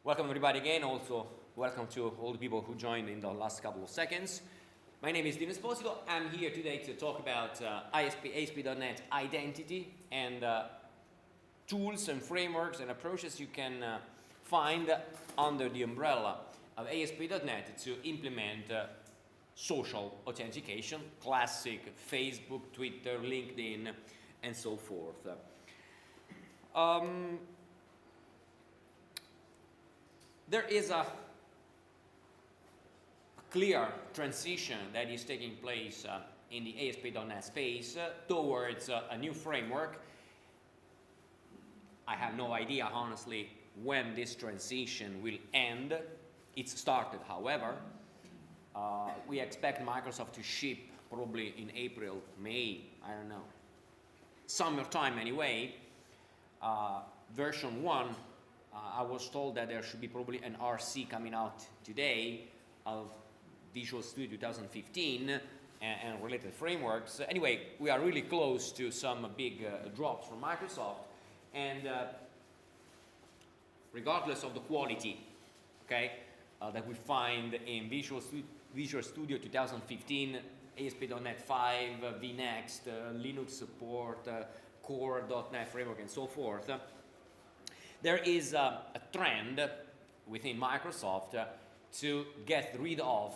Welcome everybody again. Also, welcome to all the people who joined in the last couple of seconds. My name is Dino Esposito. I'm here today to talk about ASP.NET identity and tools and frameworks and approaches you can find under the umbrella of ASP.NET to implement social authentication, classic Facebook, Twitter, LinkedIn, and so forth. There is a clear transition that is taking place in the ASP.NET space towards a new framework. I have no idea, honestly, when this transition will end. It's started, however. We expect Microsoft to ship probably in April, May, I don't know. Summertime anyway. Version 1. I was told that there should be probably an RC coming out today of Visual Studio 2015 and related frameworks. Anyway, we are really close to some big drops from Microsoft, and regardless of the quality, okay, that we find in Visual Studio 2015, ASP.NET 5, vNext, Linux support, Core.NET framework, and so forth. There is a trend within Microsoft to get rid of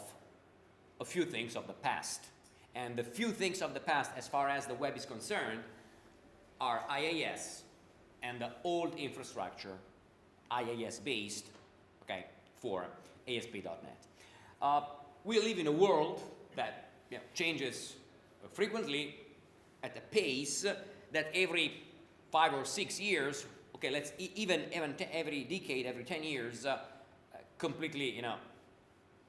a few things of the past. And the few things of the past, as far as the web is concerned, are IIS and the old infrastructure, IIS-based, okay, for ASP.NET. We live in a world that changes frequently at a pace that every 5 or 6 years, okay, let's even every decade, every 10 years, completely,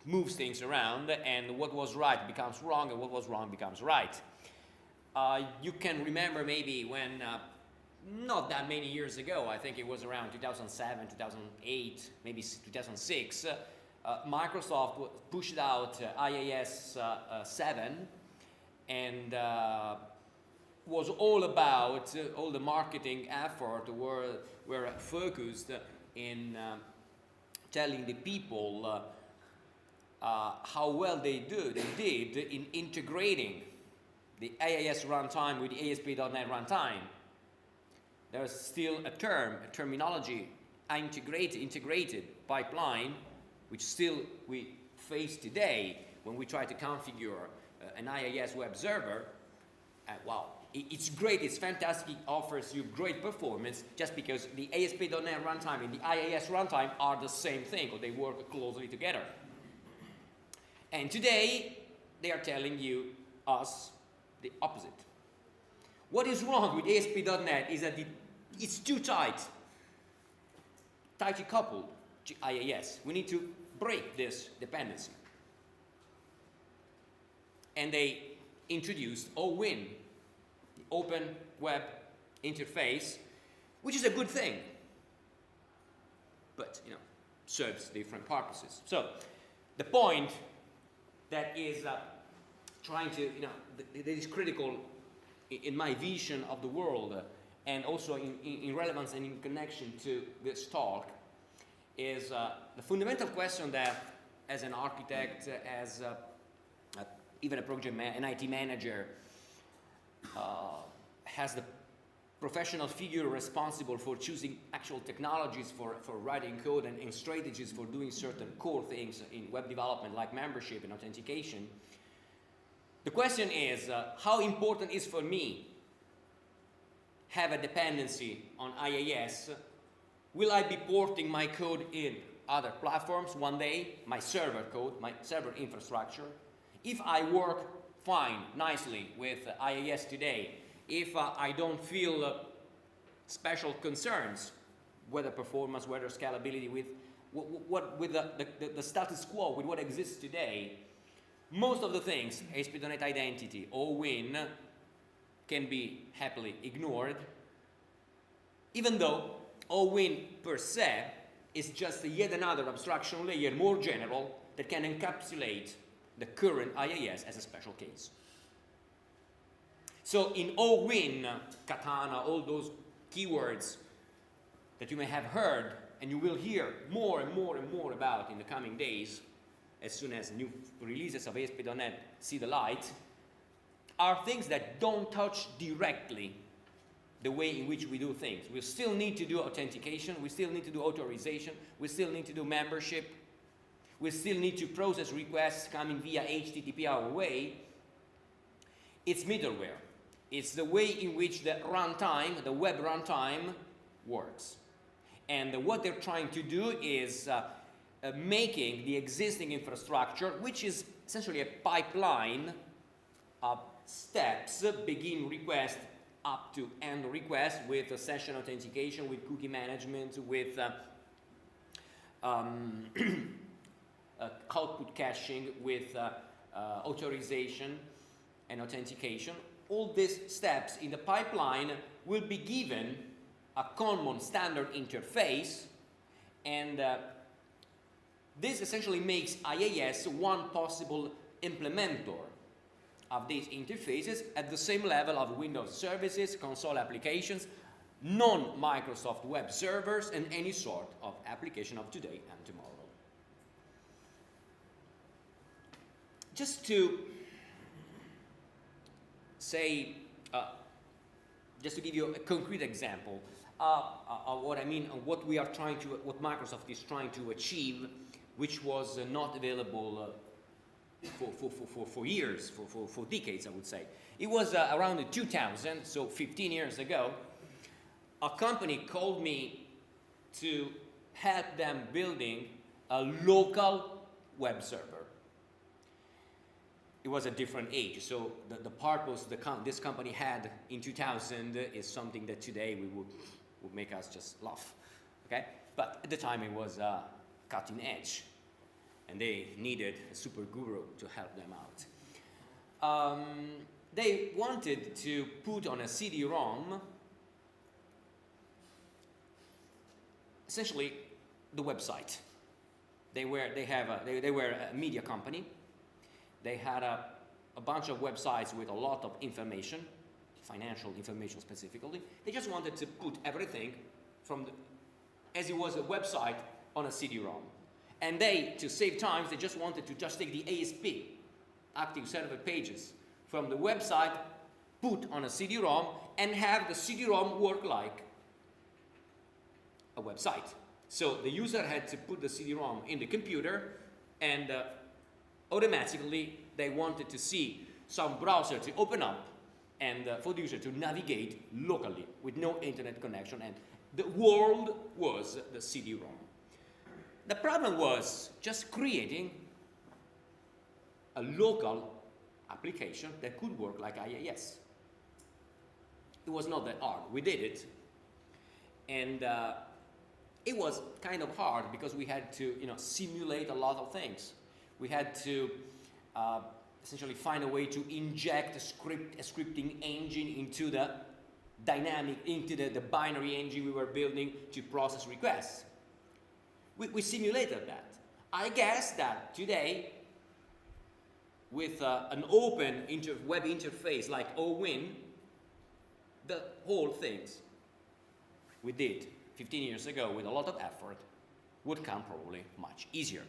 moves things around, and what was right becomes wrong, and what was wrong becomes right. You can remember maybe when, not that many years ago, I think it was around 2007, 2008, maybe 2006, Microsoft pushed out IIS 7, and was all about, all the marketing effort were focused in telling the people how well they did in integrating the IIS runtime with the ASP.NET runtime. There's still a terminology, integrated pipeline, which still we face today when we try to configure an IIS web server. Wow. It's great, it's fantastic, it offers you great performance just because the ASP.NET runtime and the IIS runtime are the same thing, or they work closely together. And today, they are telling us the opposite. What is wrong with ASP.NET is that it's too tightly coupled to IIS. We need to break this dependency. And they introduced OWIN, Open Web Interface, which is a good thing, but serves different purposes. So the point that is trying to, that is critical in my vision of the world, and also in relevance and in connection to this talk, is the fundamental question that, as an architect, as even a an IT manager, has the professional figure responsible for choosing actual technologies for writing code and strategies for doing certain core things in web development, like membership and authentication. The question is, how important is for me have a dependency on IIS? Will I be porting my code in other platforms one day, my server code, my server infrastructure? If I work fine, nicely with IIS today, if I don't feel special concerns, whether performance, whether scalability, with the status quo, with what exists today, most of the things, ASP.NET Identity, OWIN, can be happily ignored, even though OWIN per se is just yet another abstraction layer, more general, that can encapsulate the current IIS as a special case. So in OWIN, Katana, all those keywords that you may have heard and you will hear more and more and more about in the coming days, as soon as new releases of ASP.NET see the light, are things that don't touch directly the way in which we do things. We still need to do authentication, we still need to do authorization, we still need to do membership, we still need to process requests coming via HTTP our way. It's middleware. It's the way in which the runtime, the web runtime, works. And what they're trying to do is making the existing infrastructure, which is essentially a pipeline of steps, begin request up to end request, with session authentication, with cookie management, with output caching, with authorization and authentication. All these steps in the pipeline will be given a common standard interface, and this essentially makes IIS one possible implementer of these interfaces at the same level of Windows services, console applications, non-Microsoft web servers, and any sort of application of today and tomorrow. Just to say, just to give you a concrete example of what I mean, of what we are trying to, what Microsoft is trying to achieve, which was not available for years, for decades, I would say. It was around 2000, so 15 years ago. A company called me to help them building a local web server. It was a different age, so the purpose this company had in 2000 is something that today would make us just laugh, okay? But at the time it was cutting edge, and they needed a super guru to help them out. They wanted to put on a CD-ROM essentially the website. They were a media company. They had a bunch of websites with a lot of information, financial information specifically. They just wanted to put everything as it was a website on a CD-ROM. And they, to save time, they just wanted to just take the ASP, active server pages, from the website, put on a CD-ROM, and have the CD-ROM work like a website. So the user had to put the CD-ROM in the computer, and automatically they wanted to see some browser to open up and for the user to navigate locally with no internet connection, and the world was the CD-ROM. The problem was just creating a local application that could work like IIS. It was not that hard. We did it, and it was kind of hard because we had to, simulate a lot of things. We had to essentially find a way to inject a scripting engine into the the binary engine we were building to process requests. We simulated that. I guess that today, with an open web interface like OWIN, the whole things we did 15 years ago with a lot of effort would come probably much easier.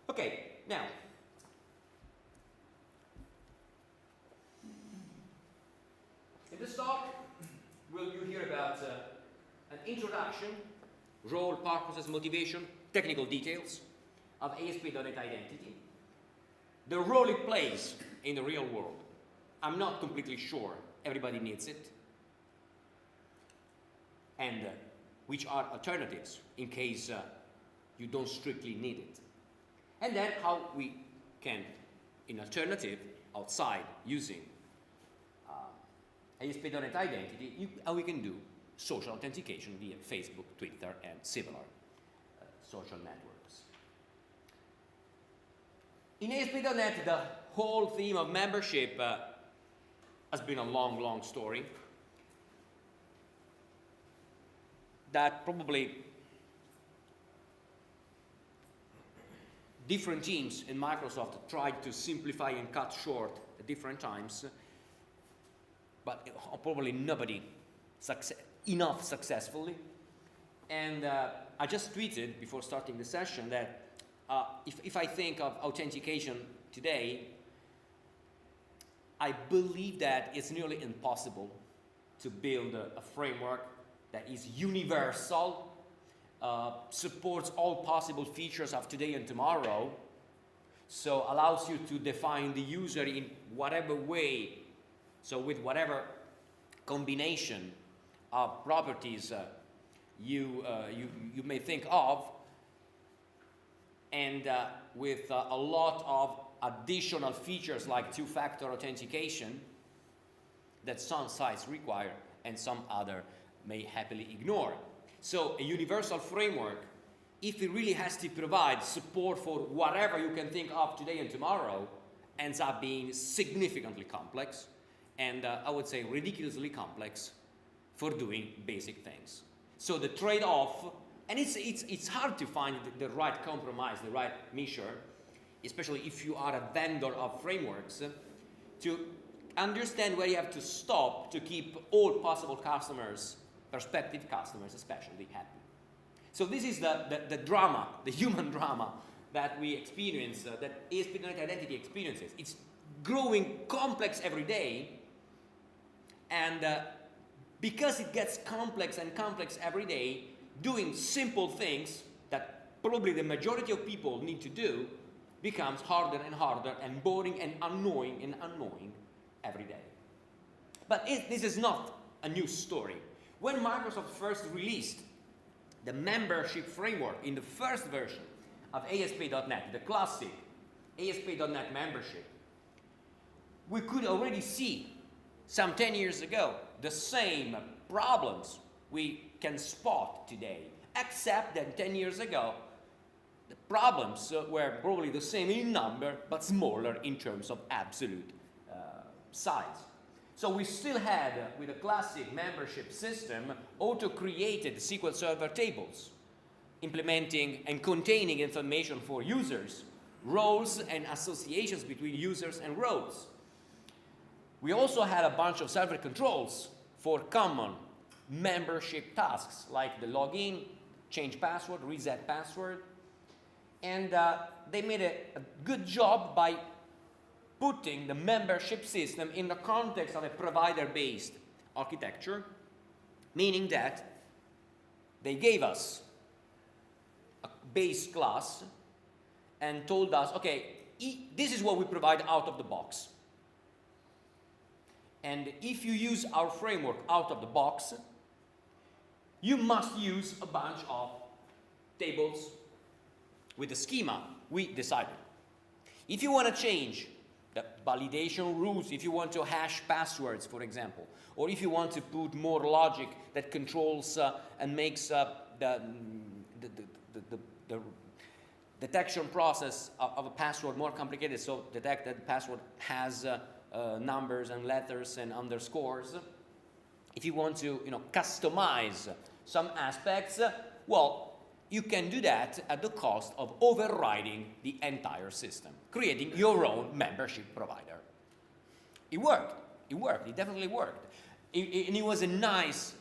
Okay, now, in this talk, you hear about an introduction, role, purposes, motivation, technical details of ASP.NET Identity, the role it plays in the real world. I'm not completely sure everybody needs it, and which are alternatives in case you don't strictly need it. And then how we can, in alternative, outside using ASP.NET Identity, how we can do social authentication via Facebook, Twitter, and similar social networks. In ASP.NET, the whole theme of membership has been a long, long story that probably different teams in Microsoft tried to simplify and cut short at different times, but probably nobody enough successfully. And I just tweeted before starting the session that if I think of authentication today, I believe that it's nearly impossible to build a framework that is universal, supports all possible features of today and tomorrow, so allows you to define the user in whatever way, so with whatever combination of properties you may think of, and with a lot of additional features like two-factor authentication that some sites require and some other may happily ignore. So a universal framework, if it really has to provide support for whatever you can think of today and tomorrow, ends up being significantly complex, and I would say ridiculously complex for doing basic things. So the trade-off, and it's hard to find the right compromise, the right measure, especially if you are a vendor of frameworks, to understand where you have to stop to keep all possible customers, prospective customers especially, happy. So this is the drama, the human drama that we experience, that ASP.NET Identity experiences. It's growing complex every day, and because it gets complex and complex every day, doing simple things that probably the majority of people need to do becomes harder and harder and boring and annoying every day. But this is not a new story. When Microsoft first released the membership framework in the first version of ASP.NET, the classic ASP.NET membership, we could already see some 10 years ago the same problems we can spot today, except that 10 years ago the problems were probably the same in number but smaller in terms of absolute size. So we still had, with a classic membership system, auto-created SQL Server tables, implementing and containing information for users, roles and associations between users and roles. We also had a bunch of server controls for common membership tasks, like the login, change password, reset password, and they made a good job by putting the membership system in the context of a provider-based architecture, meaning that they gave us a base class and told us, okay, this is what we provide out of the box. And if you use our framework out of the box, you must use a bunch of tables with the schema we decided. If you want to change the validation rules, if you want to hash passwords, for example, or if you want to put more logic that controls and makes the detection process of a password more complicated, so detect that the password has numbers and letters and underscores. If you want to, customize some aspects, well, you can do that at the cost of overriding the entire system, creating your own membership provider. It worked. It definitely worked. And it was a nice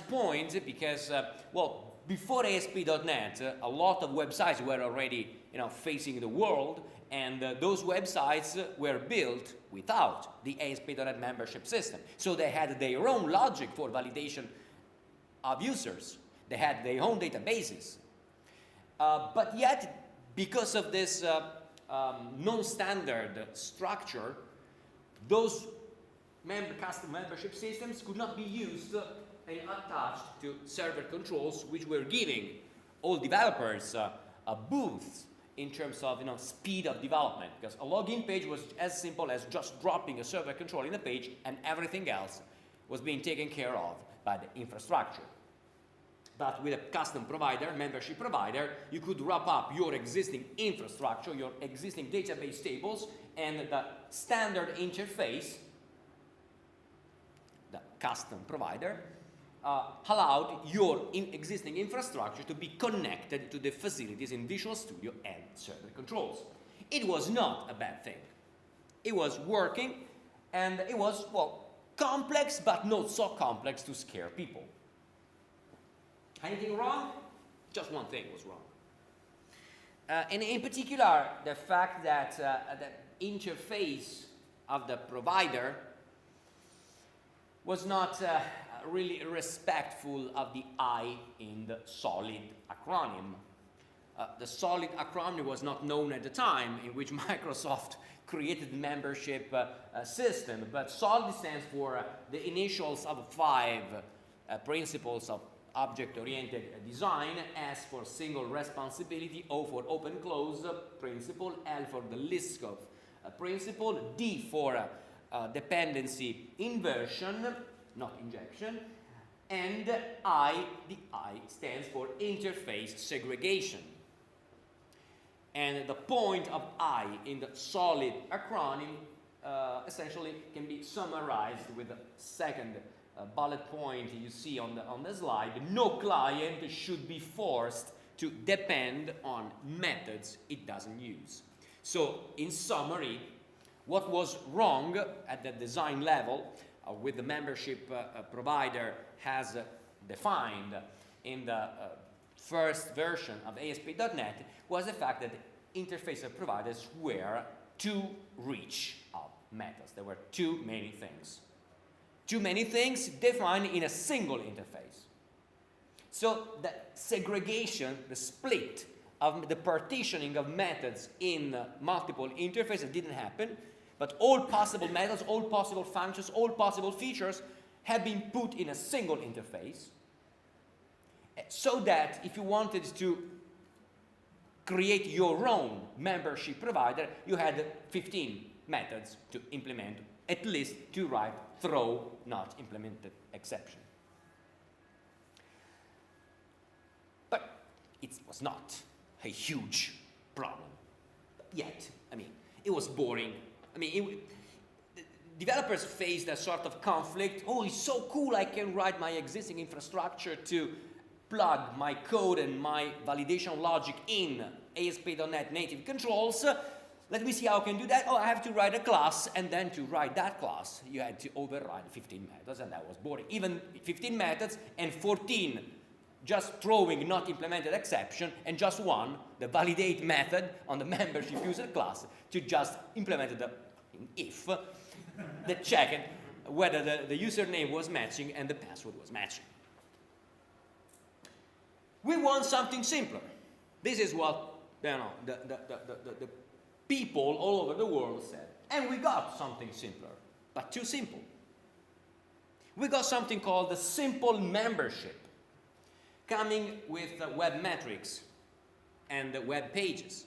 point because, well, before ASP.NET, a lot of websites were already, facing the world, and those websites were built without the ASP.NET membership system. So they had their own logic for validation of users. They had their own databases. But yet, because of this non-standard structure, those custom membership systems could not be used and attached to server controls, which were giving all developers a boost in terms of speed of development, because a login page was as simple as just dropping a server control in the page, and everything else was being taken care of by the infrastructure. But with a custom provider, membership provider, you could wrap up your existing infrastructure, your existing database tables, and the standard interface, the custom provider, allowed your existing infrastructure to be connected to the facilities in Visual Studio and server controls. It was not a bad thing. It was working, and it was, well, complex, but not so complex to scare people. Anything wrong? Just one thing was wrong. And in particular, the fact that the interface of the provider was not really respectful of the I in the SOLID acronym. The SOLID acronym was not known at the time in which Microsoft created the membership system, but SOLID stands for the initials of 5 principles of object-oriented design, S for single responsibility, O for open-close principle, L for the Liskov principle, D for dependency inversion, not injection, and I, the I stands for interface segregation. And the point of I in the SOLID acronym essentially can be summarized with the second bullet point you see on the slide. No client should be forced to depend on methods it doesn't use. So, in summary, what was wrong at the design level with the membership provider has defined in the first version of ASP.NET was the fact that interface providers were too rich of methods. There were too many things. Too many things defined in a single interface. So the segregation, the split of the partitioning of methods in multiple interfaces didn't happen, but all possible methods, all possible functions, all possible features have been put in a single interface, so that if you wanted to create your own membership provider, you had 15 methods to implement, at least to write throw not implemented exception. But it was not a huge problem yet. I mean, it was boring. I mean, developers faced a sort of conflict. Oh, it's so cool, I can write my existing infrastructure to plug my code and my validation logic in ASP.NET native controls. Let me see how I can do that. Oh, I have to write a class, and then to write that class, you had to override 15 methods, and that was boring. Even 15 methods and 14 just throwing not implemented exception, and just one, the validate method on the membership user class, to just implement the if that checked whether the username was matching and the password was matching. We want something simpler. This is what the people all over the world said. And we got something simpler, but too simple. We got something called the simple membership, coming with web metrics and web pages,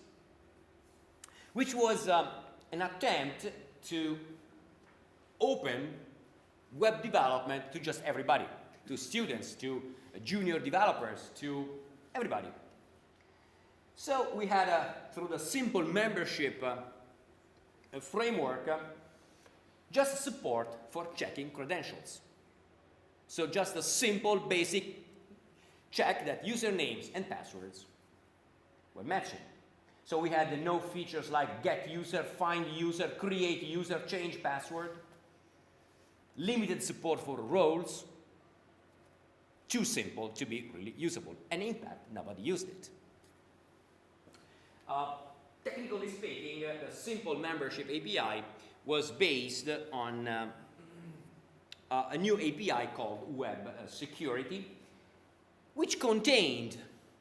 which was an attempt to open web development to just everybody, to students, to junior developers, to everybody. So we had, through the simple membership framework, just support for checking credentials. So just a simple, basic check that usernames and passwords were matching. So we had no features like get user, find user, create user, change password, limited support for roles, too simple to be really usable. And in fact, nobody used it. Technically speaking, the simple membership API was based on a new API called Web Security, which contained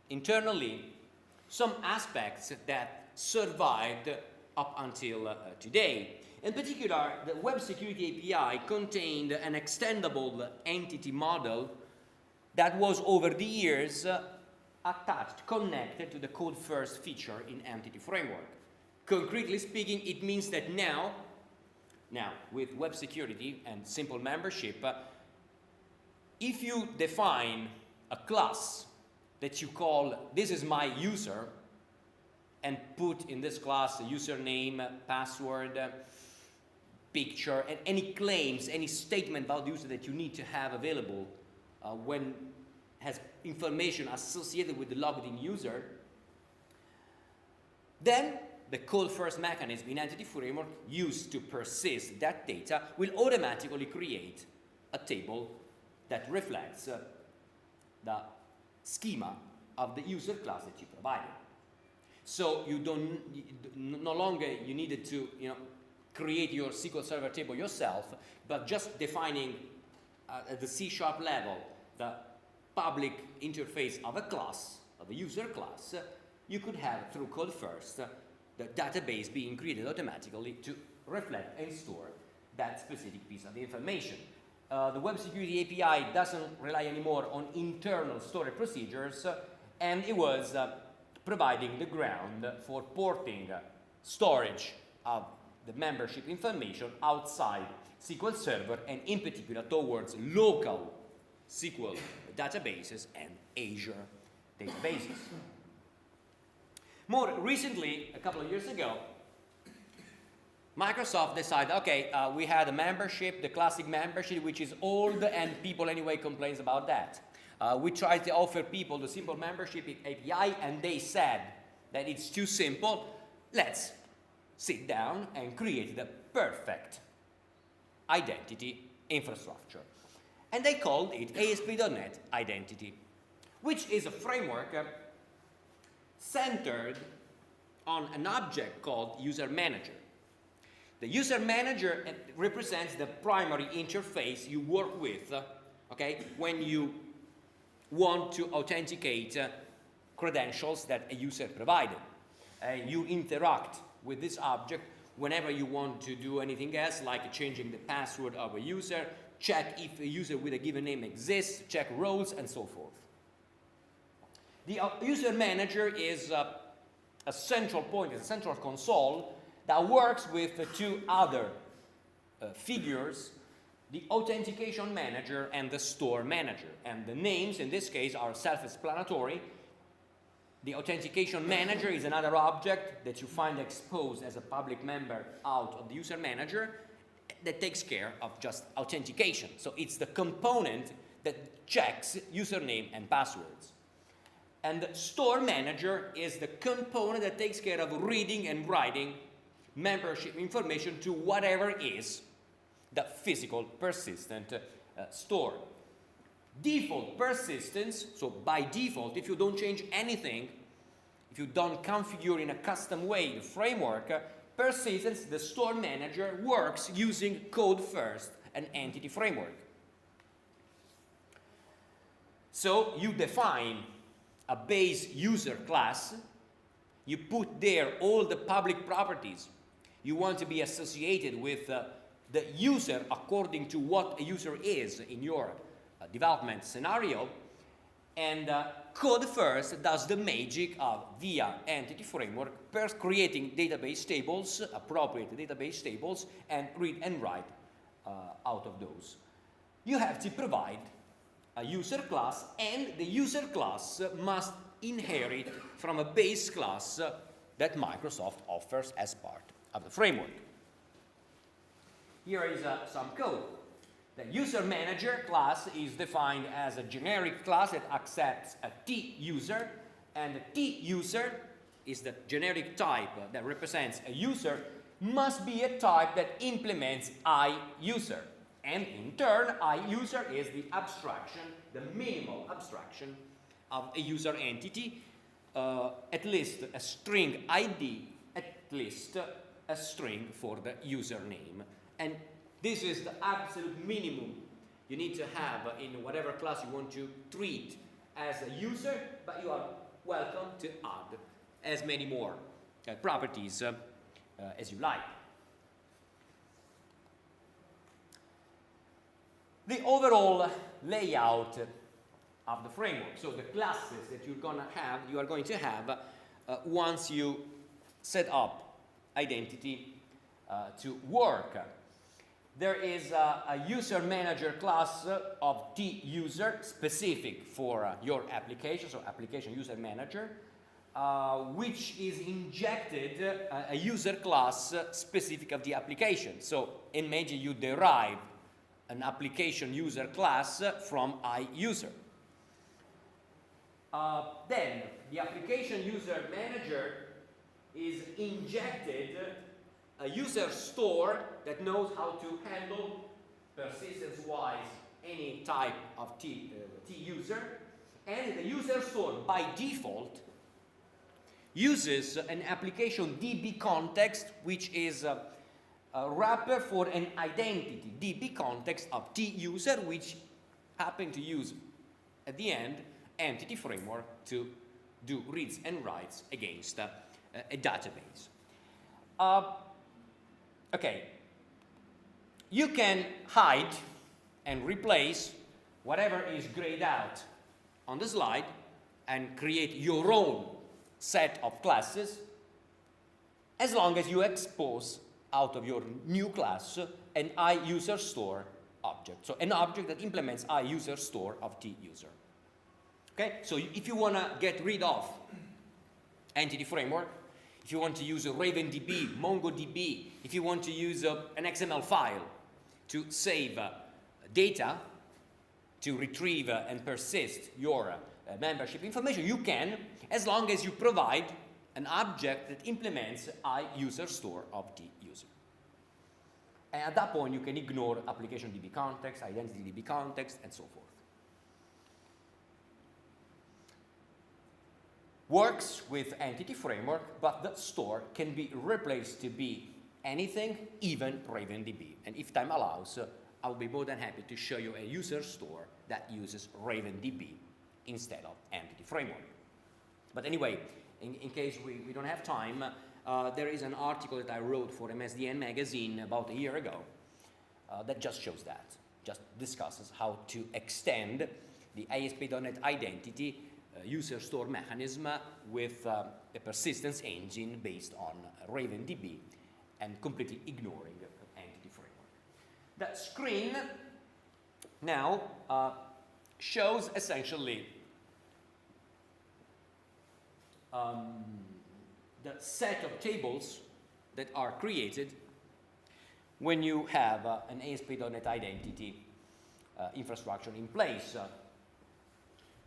internally some aspects that survived up until today. In particular, the Web Security API contained an extendable entity model that was over the years attached, connected to the code first feature in Entity Framework. Concretely speaking, it means that now with web security and simple membership, if you define a class that you call this is my user and put in this class a username, password, picture, and any claims, any statement about the user that you need to have available when has information associated with the logged in user, then the code first mechanism in Entity Framework used to persist that data will automatically create a table that reflects the schema of the user class that you provided. So you no longer you needed to create your SQL Server table yourself, but just defining at the C# level the public interface of a class, of a user class, you could have through code first the database being created automatically to reflect and store that specific piece of information. The Web Security API doesn't rely anymore on internal storage procedures, and it was providing the ground for porting storage of the membership information outside SQL Server, and in particular towards local SQL databases and Azure databases. More recently, a couple of years ago, Microsoft decided, okay, we had a membership, the classic membership, which is old and people anyway complains about that. We tried to offer people the simple membership API and they said that it's too simple. Let's sit down and create the perfect identity infrastructure. And they called it ASP.NET Identity, which is a framework centered on an object called User Manager. The User Manager represents the primary interface you work with, okay, when you want to authenticate credentials that a user provided. You interact with this object whenever you want to do anything else, like changing the password of a user, check if a user with a given name exists, check roles, and so forth. The User Manager is a central point, it's a central console that works with two other figures, the Authentication Manager and the Store Manager. And the names in this case are self-explanatory. The Authentication Manager is another object that you find exposed as a public member out of the User Manager that takes care of just authentication. So it's the component that checks username and passwords. And the Store Manager is the component that takes care of reading and writing membership information to whatever is the physical persistent store. Default persistence, so by default, if you don't change anything, if you don't configure in a custom way the framework, persistence, the Store Manager, works using code first, an entity framework. So you define a base user class, you put there all the public properties you want to be associated with the user according to what a user is in your development scenario, and code first does the magic of via entity framework creating database tables, appropriate database tables, and read and write out of those. You have to provide a user class, and the user class must inherit from a base class that Microsoft offers as part of the framework. Here is some code. The User Manager class is defined as a generic class that accepts a T-user, and the T-user is the generic type that represents a user, must be a type that implements I-user. And in turn, I-user is the abstraction, the minimal abstraction of a user entity, at least a string ID, at least a string for the username. And this is the absolute minimum you need to have in whatever class you want to treat as a user, but you are welcome to add as many more properties as you like. The overall layout of the framework, so the classes that you are going to have once you set up identity to work. There is a User Manager class of T-user specific for your application, so Application User Manager, which is injected a user class specific of the application. So imagine you derive an application user class from I-user. Then the Application User Manager is injected a user store that knows how to handle persistence-wise any type of T-user, And the user store, by default, uses an application DB context, which is a wrapper for an identity DB context of T-user, which happen to use, at the end, entity framework to do reads and writes against a database. Okay, you can hide and replace whatever is grayed out on the slide and create your own set of classes as long as you expose out of your new class an iUserStore object. So an object that implements iUserStore of T-user. Okay, so if you want to get rid of entity framework, if you want to use a RavenDB, MongoDB, if you want to use an XML file to save data, to retrieve and persist your membership information, you can, as long as you provide an object that implements iUserStore of T-user. And at that point, you can ignore application DB context, identity DB context, and so forth. Works with entity framework, but the store can be replaced to be anything, even RavenDB. And if time allows, I'll be more than happy to show you a user store that uses RavenDB instead of entity framework. But anyway, in case we don't have time, there is an article that I wrote for MSDN magazine about a year ago that just shows that, just discusses how to extend the ASP.NET identity user store mechanism with a persistence engine based on RavenDB and completely ignoring entity framework. The screen now shows essentially the set of tables that are created when you have an ASP.NET identity infrastructure in place.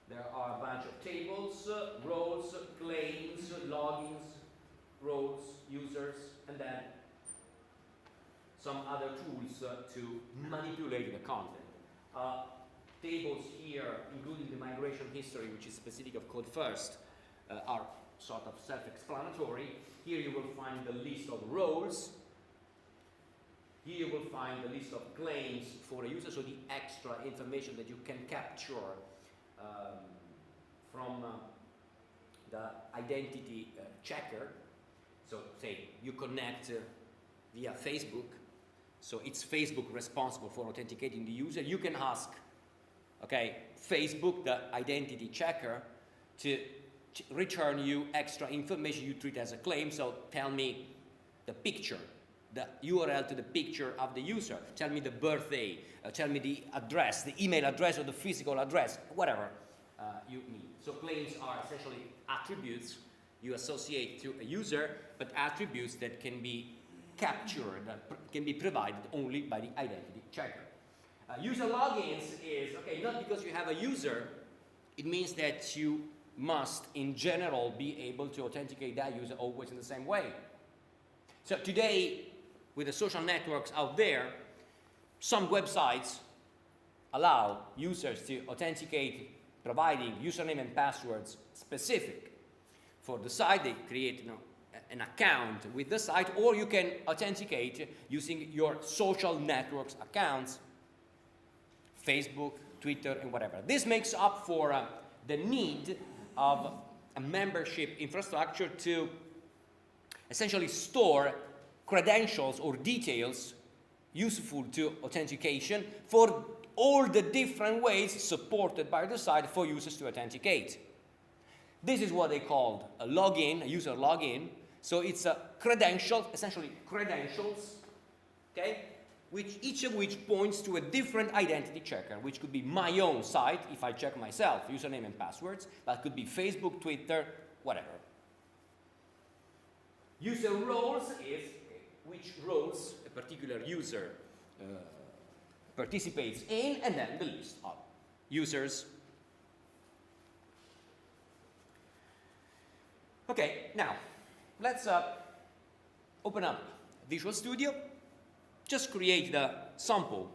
There are a bunch of tables, roles, claims, logins, roles, users, and then some other tools to manipulate the content. Tables here, including the migration history, which is specific of code first, are sort of self-explanatory. Here you will find the list of roles. Here you will find the list of claims for a user, so the extra information that you can capture from the identity checker. So say you connect via Facebook, so it's Facebook responsible for authenticating the user. You can ask, okay, Facebook, the identity checker, to return you extra information you treat as a claim. So tell me the picture, the URL to the picture of the user, tell me the birthday, tell me the address, the email address or the physical address, whatever you need. So claims are essentially attributes you associate to a user, but attributes that can be captured, can be provided only by the identity checker. User logins is, okay, not because you have a user, it means that you must, in general, be able to authenticate that user always in the same way. So today, with the social networks out there, some websites allow users to authenticate providing username and passwords specific for the site. They create an account with the site, or you can authenticate using your social networks accounts, Facebook, Twitter, and whatever. This makes up for the need of a membership infrastructure to essentially store credentials or details useful to authentication for all the different ways supported by the site for users to authenticate. This is what they call a login, a user login. So it's a credential, essentially credentials, okay, which each of which points to a different identity checker, which could be my own site if I check myself, username and passwords. That could be Facebook, Twitter, whatever. User roles is which roles a particular user participates in, and then the list of users. Okay, now let's open up Visual Studio. Just create the sample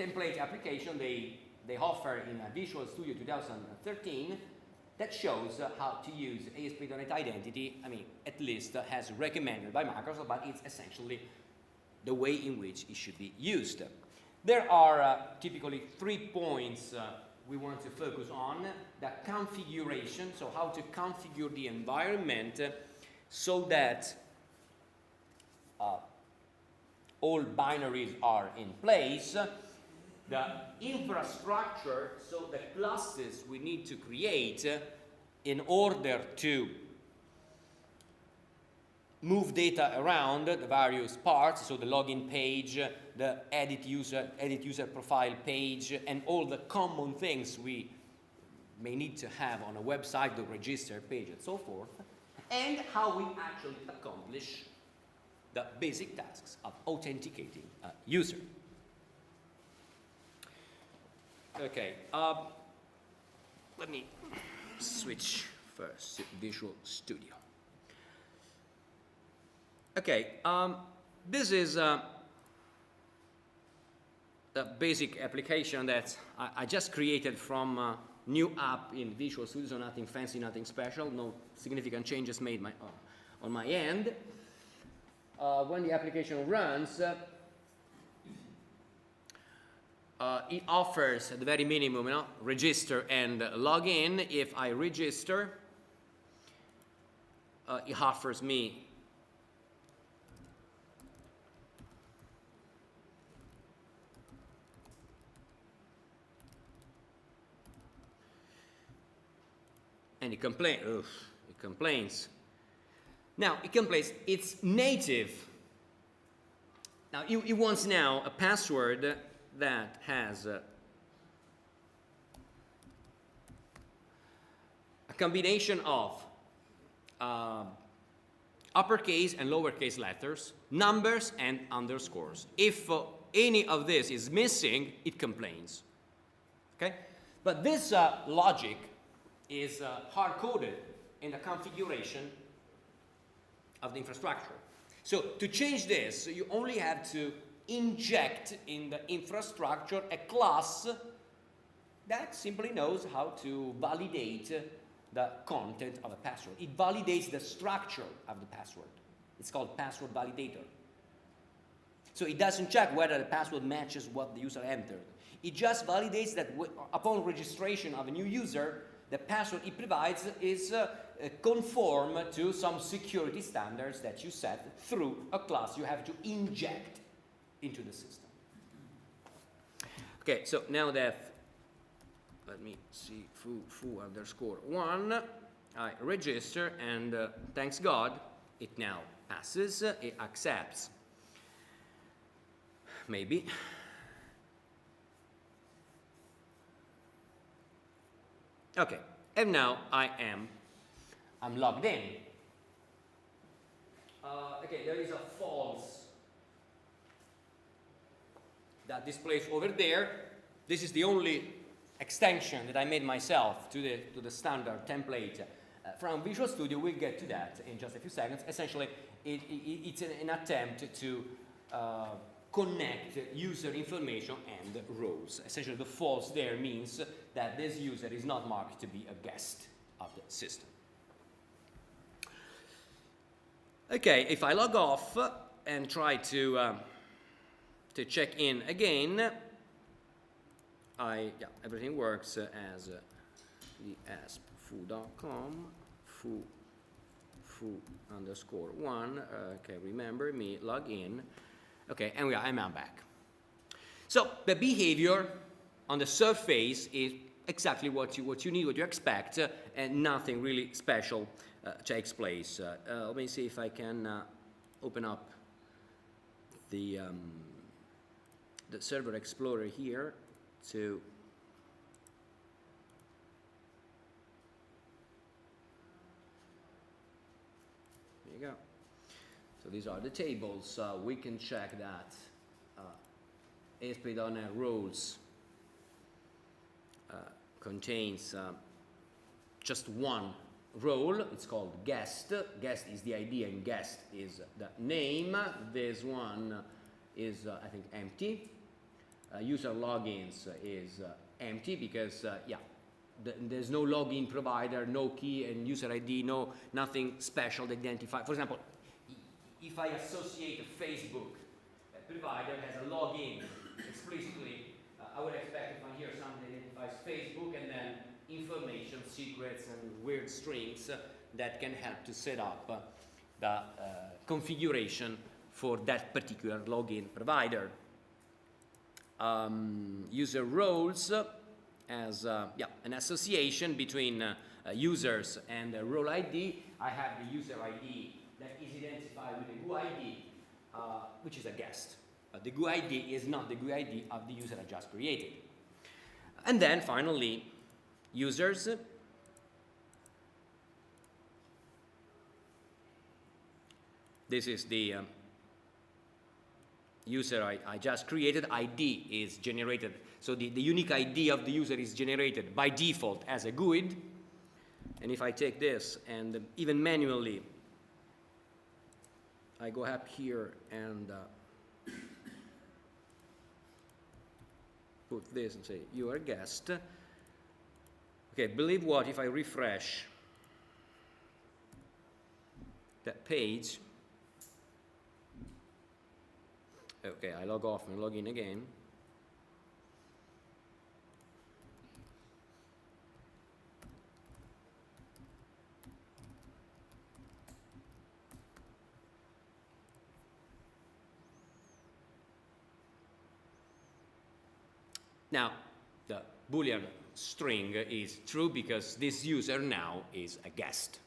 template application they offer in Visual Studio 2013 that shows how to use ASP.NET Identity, I mean, at least as recommended by Microsoft, but it's essentially the way in which it should be used. There are typically 3 points we want to focus on. The configuration, so how to configure the environment so that all binaries are in place. The infrastructure, so the classes we need to create in order to move data around the various parts, so the login page, the edit user profile page, and all the common things we may need to have on a website, the register page, and so forth, and how we actually accomplish the basic tasks of authenticating a user. Okay, let me switch first to Visual Studio. Okay, this is the basic application that I just created from a new app in Visual Studio, so nothing fancy, nothing special, no significant changes made on my end. When the application runs, it offers at the very minimum, you know, register and login. If I register, it offers me and it complains. Now, it complains, it's native. Now, it wants now a password that has a combination of uppercase and lowercase letters, numbers and underscores. If any of this is missing, it complains. Okay? But this logic is hard-coded in the configuration of the infrastructure. So to change this, you only have to inject in the infrastructure a class that simply knows how to validate the content of a password. It validates the structure of the password. It's called password validator. So it doesn't check whether the password matches what the user entered. It just validates that upon registration of a new user, the password it provides is conform to some security standards that you set through a class you have to inject into the system. Okay, so now that, let me see, foo_1, I register, and thanks God, it now passes, it accepts. Maybe. Okay, and now I'm logged in. Okay, there is a false that displays over there. This is the only extension that I made myself to the standard template from Visual Studio. We'll get to that in just a few seconds. Essentially, it's an attempt to connect user information and roles. Essentially, the false there means that this user is not marked to be a guest of the system. Okay, if I log off and try to check in again, everything works as the asp foo.com foo_1. Okay, remember me, log in. Okay, and I'm now back. So the behavior on the surface is exactly what you need, what you expect, and nothing really special takes place. Let me see if I can open up the Server Explorer here to there you go. So these are the tables. We can check that ASP.NET Roles contains just one role. It's called guest. Guest is the ID and guest is the name. This one is, I think, empty. user logins is empty because, yeah, there's no login provider, no key and user ID, nothing special to identify. For example, if I associate a Facebook provider has a login explicitly, I would expect to find here something that identifies Facebook and then information, secrets, and weird strings that can help to set up the configuration for that particular login provider. User roles as an association between users and role ID. I have the user ID that is identified with the GUI ID, which is a guest. The GUI ID is not the GUI ID of the user I just created. And then finally, users. This is the user I just created. ID is generated. So the unique ID of the user is generated by default as a GUID. And if I take this and even manually, I go up here and put this and say, you are a guest. Okay, believe what, if I refresh that page, okay, I log off and log in again. Now, the Boolean string is true because this user now is a guest.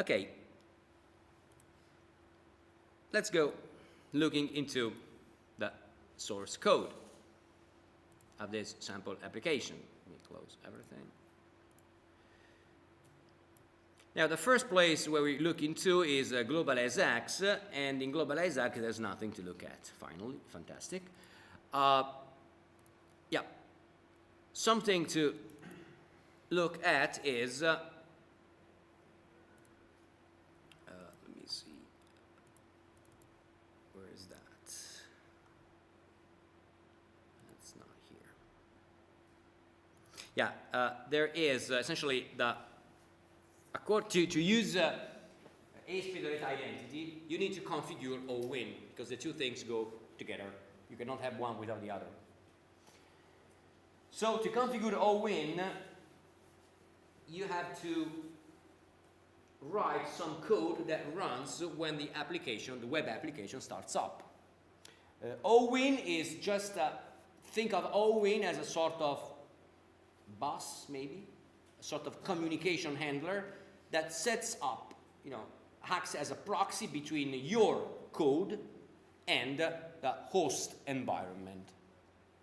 Okay, let's go looking into the source code of this sample application. Let me close everything. Now, the first place where we look into is global ASX, and in global ASX there's nothing to look at. Finally, fantastic. Yeah, something to look at is let me see, where is that? That's not here. Yeah, there is essentially the to use ASP.NET Identity, you need to configure OWIN because the two things go together. You cannot have one without the other. So to configure OWIN, you have to write some code that runs when the application, the web application, starts up. OWIN is just think of OWIN as a sort of bus, maybe, a sort of communication handler that sets up, acts as a proxy between your code and the host environment,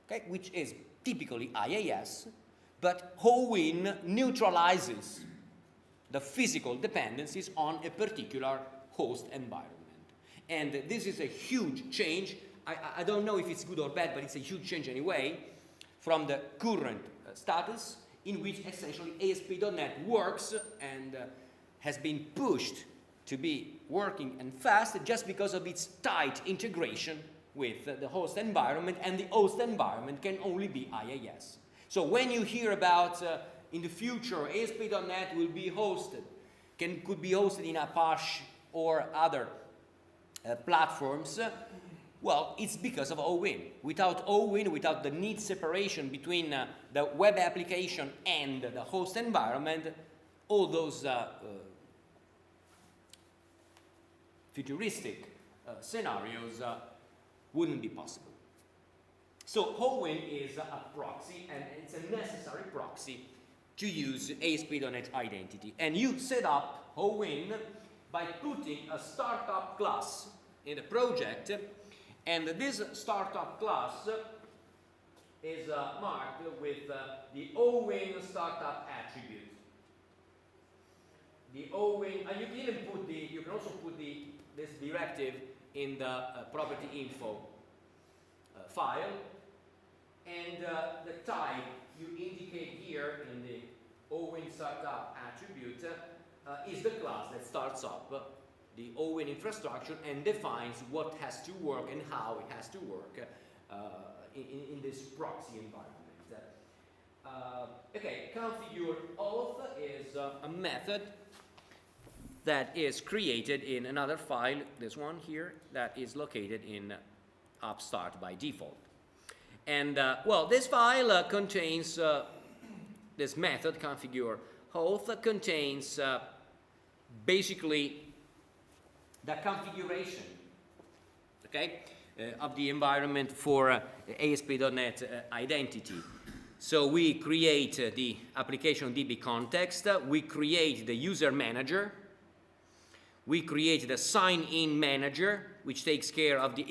okay, which is typically IAS, but OWIN neutralizes the physical dependencies on a particular host environment. And this is a huge change. I don't know if it's good or bad, but it's a huge change anyway from the current status, in which essentially ASP.NET works and has been pushed to be working and fast just because of its tight integration with the host environment, and the host environment can only be IAS. So when you hear about in the future ASP.NET will be hosted, could be hosted in Apache or other platforms, well, it's because of OWIN. Without OWIN, without the neat separation between the web application and the host environment, all those futuristic scenarios wouldn't be possible. So OWIN is a proxy, and it's a necessary proxy to use ASP.NET Identity. And you set up OWIN by putting a startup class in the project, and this startup class is marked with the OWIN startup attribute. The OWIN, and you can even put you can also put this directive in the property info file, and the type you indicate here in the OWIN startup attribute is the class that starts up the OWIN infrastructure and defines what has to work and how it has to work in this proxy environment. Okay, configure auth is a method that is created in another file, this one here, that is located in Upstart by default. And well, this file contains, this method, configure auth, contains basically the configuration, okay, of the environment for ASP.NET identity. So we create the application DB context, we create the user manager, we create the sign-in manager, which takes care of the,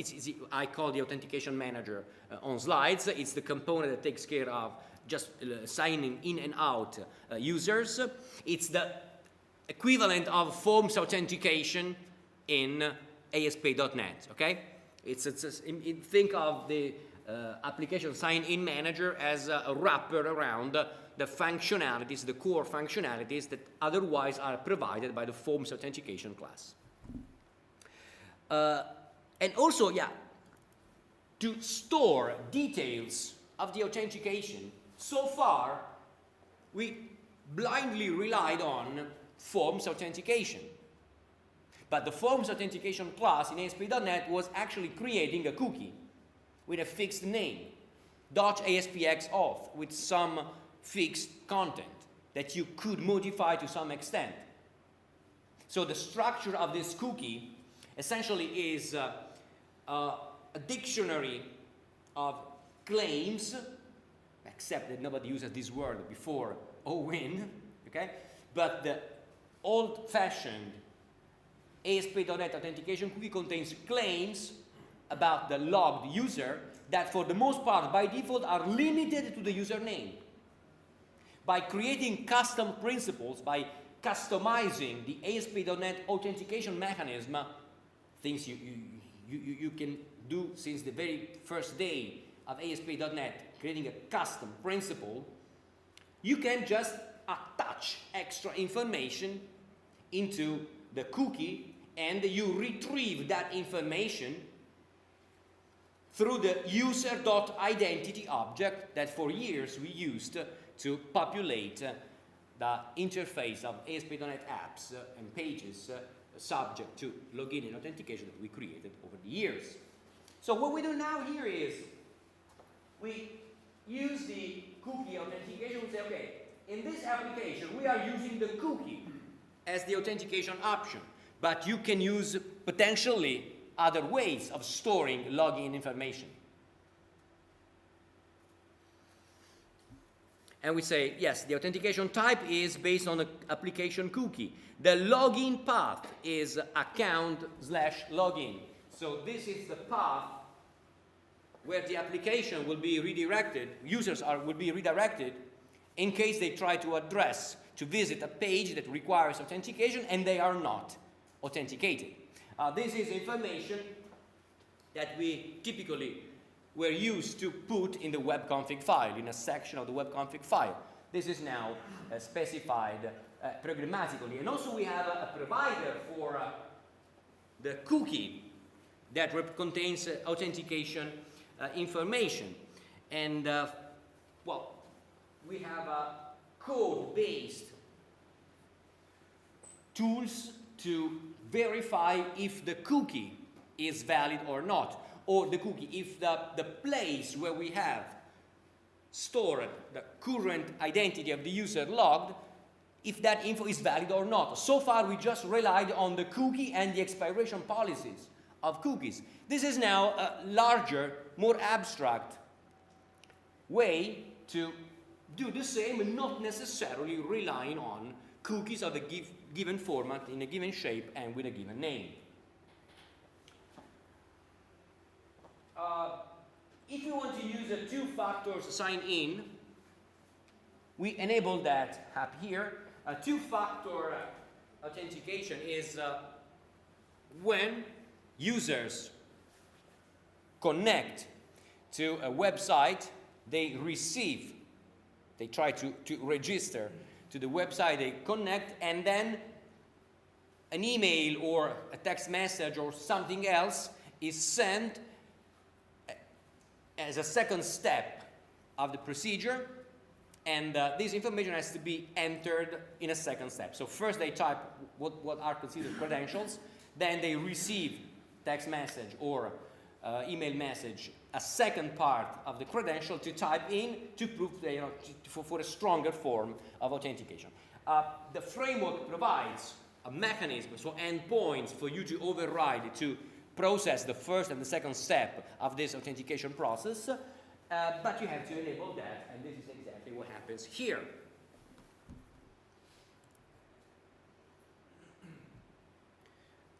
I call the authentication manager on slides. It's the component that takes care of just signing in and out users. It's the equivalent of forms authentication in ASP.NET, okay? Think of the application sign-in manager as a wrapper around the functionalities, the core functionalities that otherwise are provided by the forms authentication class. And also, yeah, to store details of the authentication, so far we blindly relied on forms authentication. But the forms authentication class in ASP.NET was actually creating a cookie with a fixed name, .aspx-auth, with some fixed content that you could modify to some extent. So the structure of this cookie essentially is a dictionary of claims, except that nobody uses this word before OWIN, okay? But the old-fashioned ASP.NET authentication cookie contains claims about the logged user that for the most part by default are limited to the username. By creating custom principles, by customizing the ASP.NET authentication mechanism, things you can do since the very first day of ASP.NET, creating a custom principle, you can just attach extra information into the cookie and you retrieve that information through the user.identity object that for years we used to populate the interface of ASP.NET apps and pages subject to login and authentication that we created over the years. So what we do now here is we use the cookie authentication. We say, okay, in this application we are using the cookie as the authentication option, but you can use potentially other ways of storing login information. And we say, yes, the authentication type is based on the application cookie. The login path is account/login. So this is the path where the application will be redirected, users will be redirected in case they try to visit a page that requires authentication and they are not authenticated. This is information that we typically were used to put in the webconfig file, in a section of the webconfig file. This is now specified programmatically. And also we have a provider for the cookie that contains authentication information. And, well, we have code-based tools to verify if the cookie is valid or not, or the cookie, if the place where we have stored the current identity of the user logged, if that info is valid or not. So far we just relied on the cookie and the expiration policies of cookies. This is now a larger, more abstract way to do the same and not necessarily relying on cookies of a given format in a given shape and with a given name. If you want to use a two-factor sign-in, we enable that up here. A two-factor authentication is when users connect to a website, they try to register to the website, they connect, and then an email or a text message or something else is sent as a second step of the procedure, and this information has to be entered in a second step. So first they type what are considered credentials, then they receive text message or email message, a second part of the credential to type in to prove that, for a stronger form of authentication. The framework provides a mechanism, so endpoints for you to override to process the first and the second step of this authentication process, but you have to enable that, and this is exactly what happens here.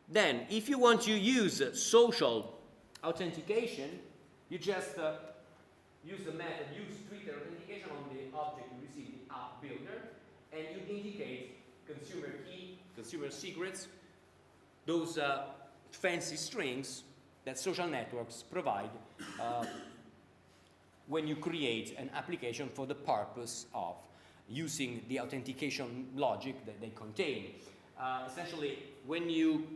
Then, if you want to use social authentication, you just use the method use Twitter authentication on the object you receive, the app builder, and you indicate consumer key, consumer secrets, those fancy strings that social networks provide when you create an application for the purpose of using the authentication logic that they contain. Essentially, when you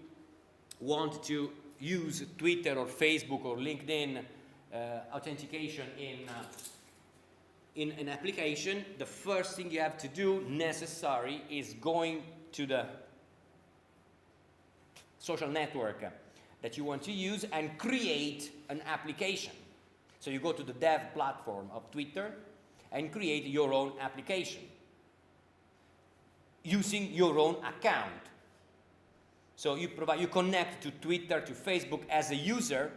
want to use Twitter or Facebook or LinkedIn authentication in an application, the first thing you have to do necessary is going to the social network that you want to use and create an application. So you go to the dev platform of Twitter and create your own application using your own account. So you connect to Twitter, to Facebook as a user.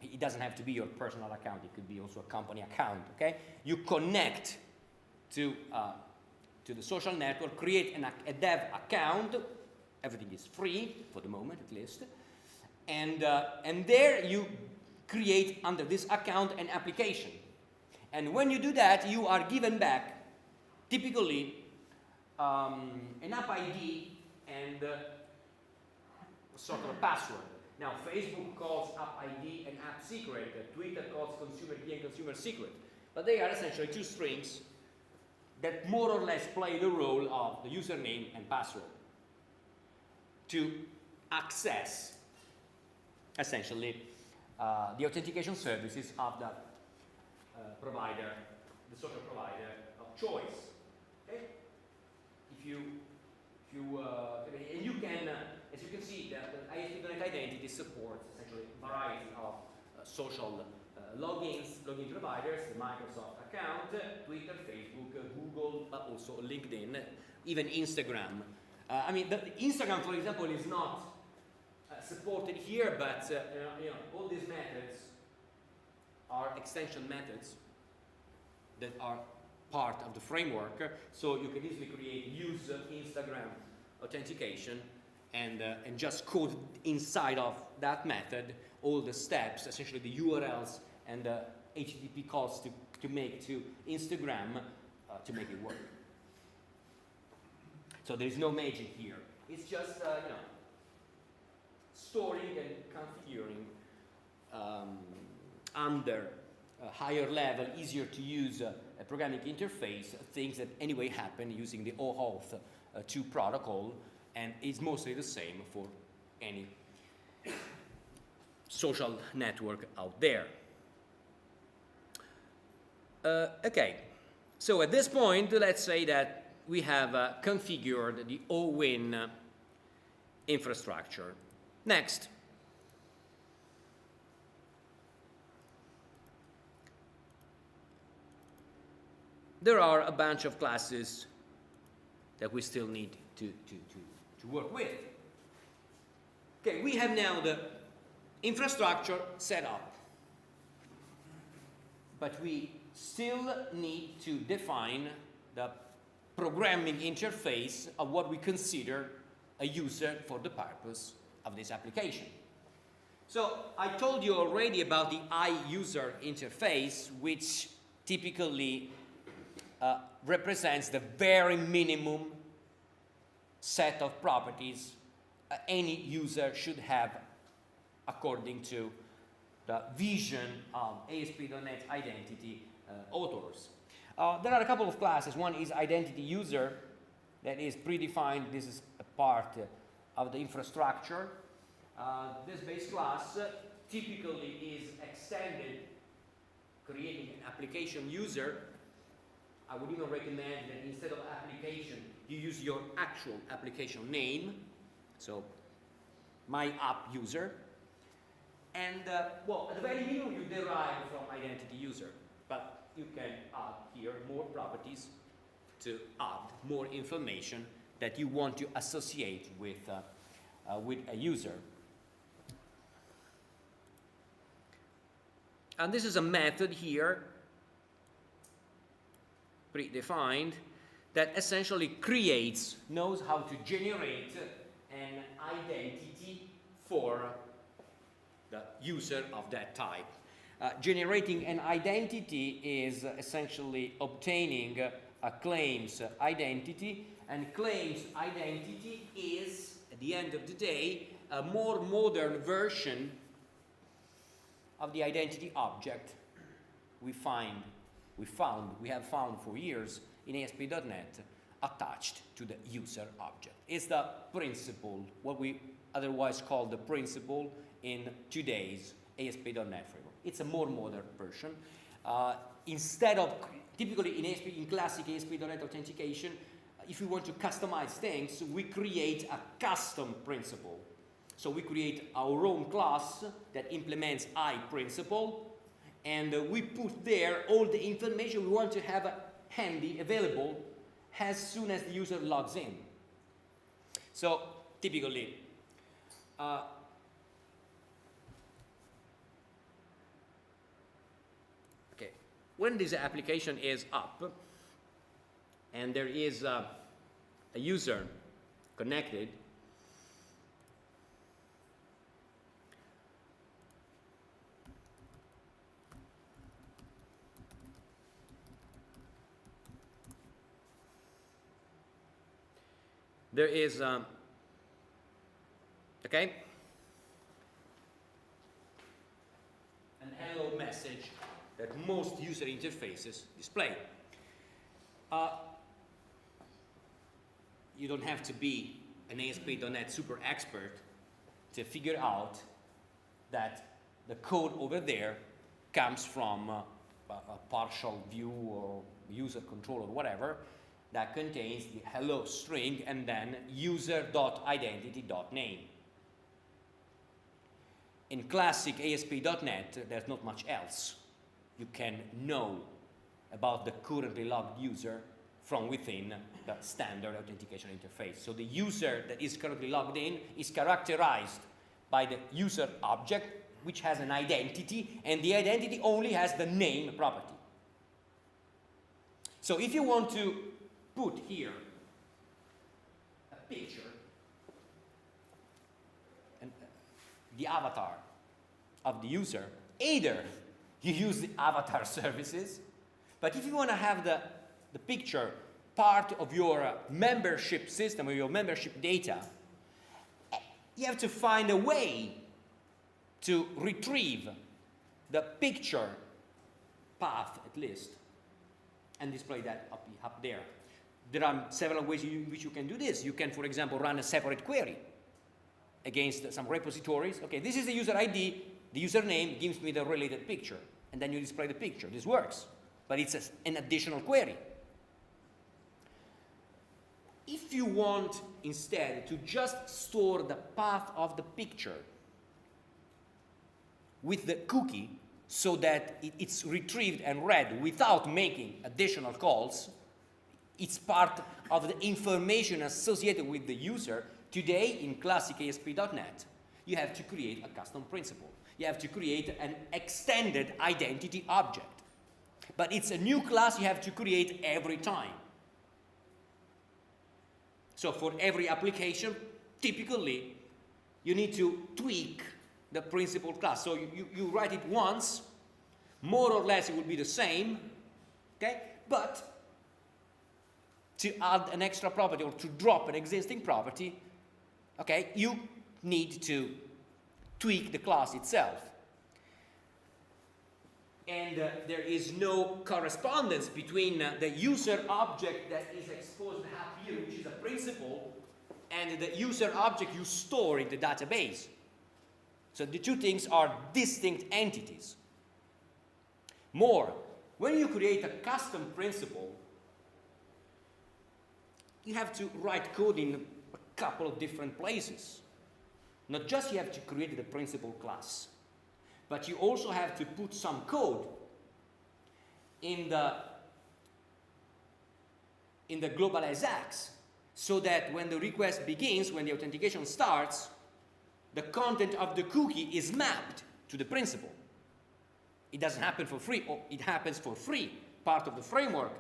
It doesn't have to be your personal account, it could be also a company account, okay? You connect to the social network, create a dev account. Everything is free, for the moment at least. And there you create under this account an application. And when you do that, you are given back, typically, an app ID and sort of a password. Now, Facebook calls app ID and app secret, Twitter calls consumer key and consumer secret. But they are essentially two strings that more or less play the role of the username and password to access, essentially, the authentication services of the provider, the social provider of choice. Okay? And you can, as you can see, the ISP identity supports essentially a variety of social login providers, the Microsoft account, Twitter, Facebook, Google, but also LinkedIn, even Instagram. I mean, the Instagram, for example, is not supported here, but all these methods are extension methods that are part of the framework. So you can easily use Instagram authentication and just code inside of that method all the steps, essentially the URLs and the HTTP calls to make to Instagram to make it work. So there is no magic here. It's just storing and configuring under a higher level, easier to use a programming interface, things that anyway happen using the OAuth 2 protocol, and it's mostly the same for any social network out there. Okay, so at this point, let's say that we have configured the OWIN infrastructure. Next. There are a bunch of classes that we still need to work with. Okay, we have now the infrastructure set up, but we still need to define the programming interface of what we consider a user for the purpose of this application. So I told you already about the iUser interface, which typically represents the very minimum set of properties any user should have according to the vision of ASP.NET identity authors. There are a couple of classes. One is identity user that is predefined. This is a part of the infrastructure. This base class typically is extended, creating an application user. I would even recommend that instead of application, you use your actual application name. So, my app user. And, well, at the very minimum, you derive from identity user. But you can add here more properties to add more information that you want to associate with a user. And this is a method here, predefined, that essentially knows how to generate an identity for the user of that type. Generating an identity is essentially obtaining a claims identity, and claims identity is, at the end of the day, a more modern version of the identity object we have found for years in ASP.NET attached to the user object. It's the principle, what we otherwise call the principle in today's ASP.NET framework. It's a more modern version. Instead of, typically in classic ASP.NET authentication, if we want to customize things, we create a custom principle. So we create our own class that implements iPrinciple, and we put there all the information we want to have handy, available, as soon as the user logs in. So typically, okay, when this application is up, and there is a user connected, there is, okay, an hello message that most user interfaces display. You don't have to be an ASP.NET super expert to figure out that the code over there comes from a partial view or user control or whatever that contains the hello string and then user.identity.name. In classic ASP.NET, there's not much else. You can know about the currently logged user from within the standard authentication interface. So the user that is currently logged in is characterized by the user object, which has an identity, and the identity only has the name property. So if you want to put here a picture, and the avatar of the user, either you use the avatar services, but if you want to have the picture part of your membership system or your membership data, you have to find a way to retrieve the picture path at least and display that up there. There are several ways in which you can do this. You can, for example, run a separate query against some repositories. Okay, this is the user ID, the username gives me the related picture, and then you display the picture. This works, but it's an additional query. If you want instead to just store the path of the picture with the cookie so that it's retrieved and read without making additional calls, it's part of the information associated with the user. Today, in classic ASP.NET, you have to create a custom principle. You have to create an extended identity object. But it's a new class you have to create every time. So for every application, typically, you need to tweak the principal class. So you write it once, more or less it will be the same, okay? But to add an extra property or to drop an existing property, okay, you need to tweak the class itself. And there is no correspondence between the user object that is exposed up here, which is a principal, and the user object you store in the database. So the two things are distinct entities. More, when you create a custom principal, you have to write code in a couple of different places. Not just you have to create the principal class, but you also have to put some code in the global ASACs, so that when the request begins, when the authentication starts, the content of the cookie is mapped to the principal. It doesn't happen for free, or it happens for free, part of the framework,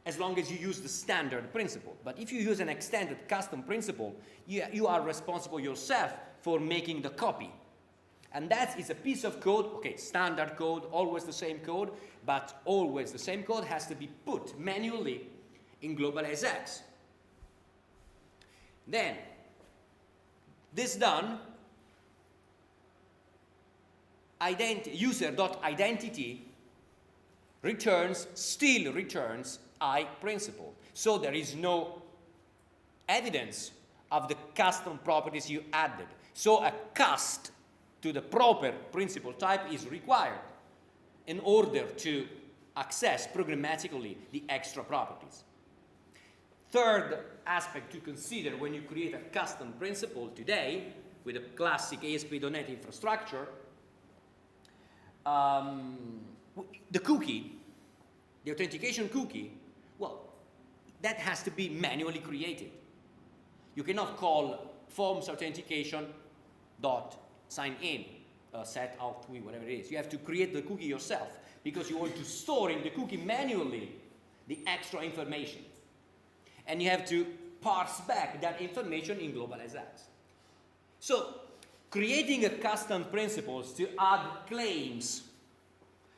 as long as you use the standard principle. But if you use an extended custom principle, you are responsible yourself for making the copy. And that is a piece of code, okay, standard code, always the same code, but always the same code has to be put manually in global ASACs. Then, this done, user.identity still returns I principal. So there is no evidence of the custom properties you added. So a cast to the proper principal type is required in order to access programmatically the extra properties. Third aspect to consider when you create a custom principal today with a classic ASP.NET infrastructure, the cookie, the authentication cookie, well, that has to be manually created. You cannot call forms authentication dot sign in, set out with whatever it is. You have to create the cookie yourself because you want to store in the cookie manually the extra information. And you have to parse back that information in global ASACs. So, creating a custom principles to add claims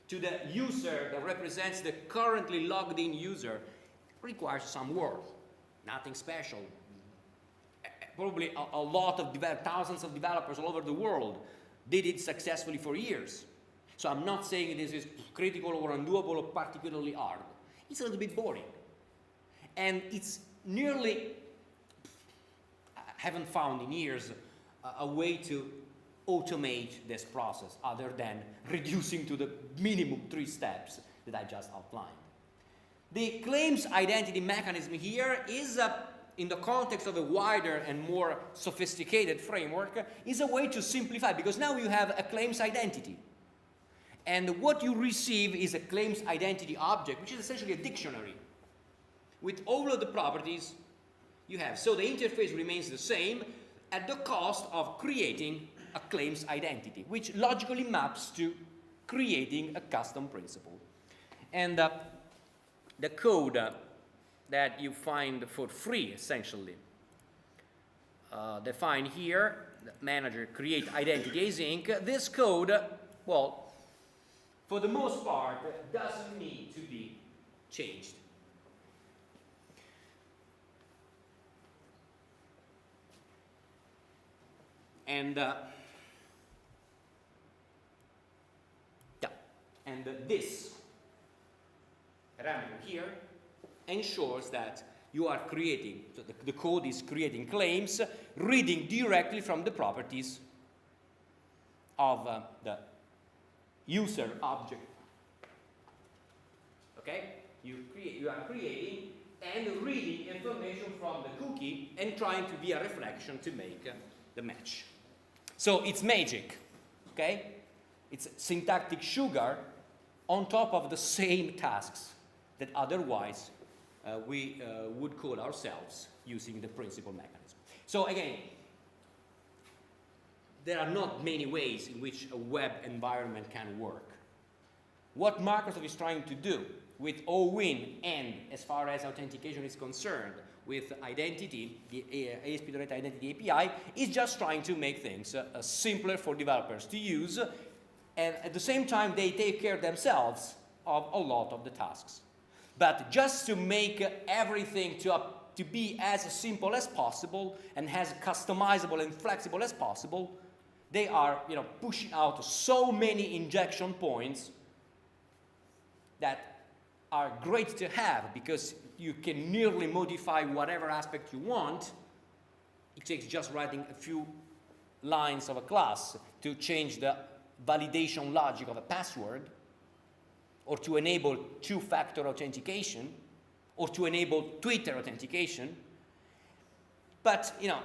to the user that represents the currently logged in user requires some work, nothing special. Probably a lot of thousands of developers all over the world did it successfully for years. So I'm not saying this is critical or undoable or particularly hard. It's a little bit boring. And it's nearly, I haven't found in years a way to automate this process other than reducing to the minimum 3 steps that I just outlined. The claims identity mechanism here is, in the context of a wider and more sophisticated framework, is a way to simplify, because now you have a claims identity. And what you receive is a claims identity object, which is essentially a dictionary with all of the properties you have. So the interface remains the same at the cost of creating a claims identity, which logically maps to creating a custom principle. And the code that you find for free, essentially, define here, the manager create identity async. This code, well, for the most part, doesn't need to be changed. And this parameter here ensures that you are creating, so the code is creating claims, reading directly from the properties of the user object. Okay? You are creating and reading information from the cookie and trying to be a reflection to make the match. So it's magic, okay? It's syntactic sugar on top of the same tasks that otherwise we would call ourselves using the principal mechanism. So again, there are not many ways in which a web environment can work. What Microsoft is trying to do with OWIN and, as far as authentication is concerned, with identity, the ASP.NET Identity API, is just trying to make things simpler for developers to use, and at the same time they take care themselves of a lot of the tasks. But just to make everything to be as simple as possible and as customizable and flexible as possible, they are pushing out so many injection points that are great to have because you can nearly modify whatever aspect you want it takes just writing a few lines of a class to change the validation logic of a password, or to enable two-factor authentication, or to enable Twitter authentication. But, you know,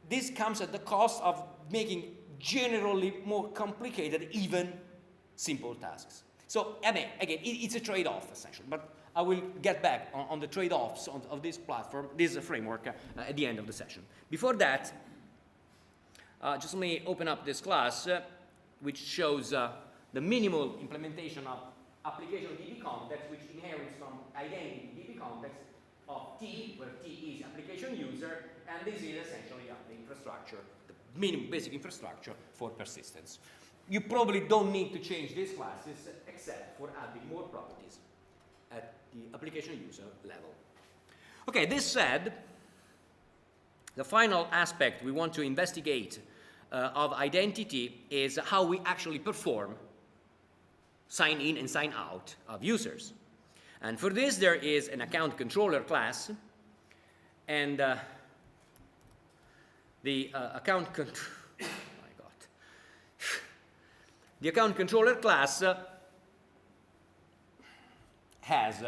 this comes at the cost of making generally more complicated, even simple tasks. So, I mean, again, it's a trade-off, essentially. But I will get back on the trade-offs of this platform, this framework, at the end of the session. Before that, just let me open up this class, which shows the minimal implementation of application DB context, which inherits from identity DB context of T, where T is application user, and this is essentially the infrastructure, the minimum basic infrastructure for persistence. You probably don't need to change these classes except for adding more properties at the application user level. Okay, this said, the final aspect we want to investigate of identity is how we actually perform sign in and sign out of users. And for this, there is an account controller class, and the account controller class has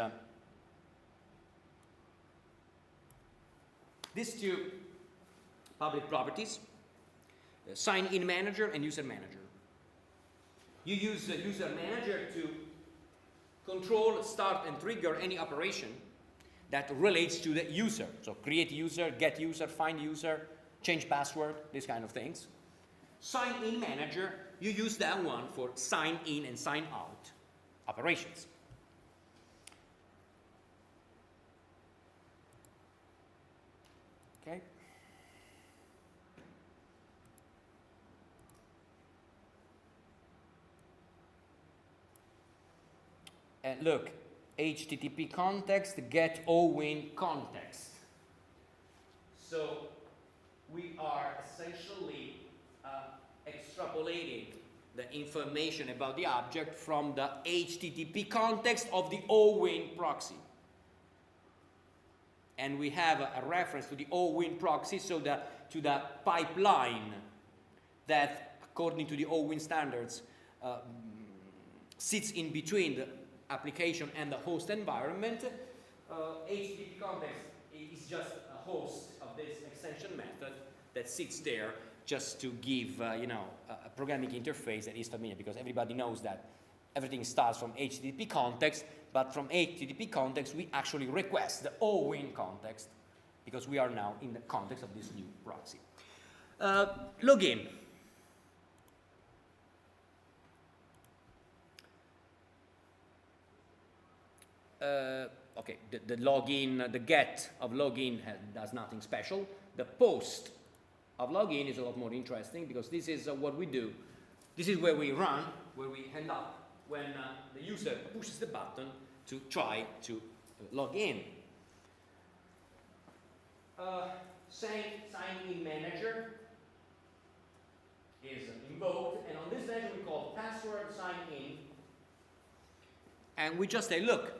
these two public properties, sign in manager and user manager. You use the user manager to control, start, and trigger any operation that relates to the user. So create user, get user, find user, change password, these kind of things. Sign in manager, you use that one for sign in and sign out operations. Okay. And look, HTTP context, get OWIN context. So we are essentially extrapolating the information about the object from the HTTP context of the OWIN proxy. And we have a reference to the OWIN proxy, so to the pipeline that, according to the OWIN standards, sits in between the application and the host environment. HTTP context is just a host of this extension method that sits there just to give you know, a programming interface that is familiar, because everybody knows that everything starts from HTTP context, but from HTTP context we actually request the OWIN context, because we are now in the context of this new proxy. Login. Okay, the login, the get of login does nothing special. The post of login is a lot more interesting, because this is what we do. This is where we run, where we end up when the user pushes the button to try to log in. Sign in manager is invoked, and on this manager we call password sign in, and we just say, look,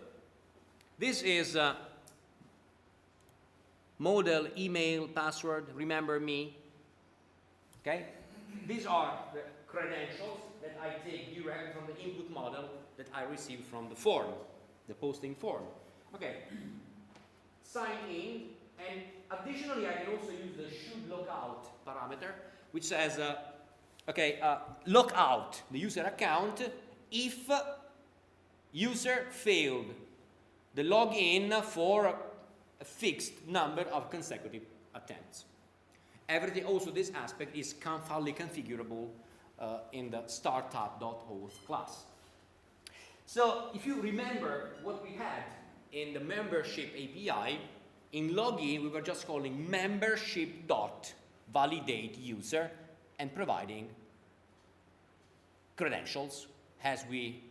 this is model email password, remember me. Okay? These are the credentials that I take directly from the input model that I received from the form, the posting form. Okay. Sign in, and additionally I can also use the should lockout parameter, which says, lock out the user account if user failed the login for a fixed number of consecutive attempts. Everything, also this aspect is fully configurable in the startup.auth class. So if you remember what we had in the membership API, in login we were just calling membership.validate user and providing credentials as we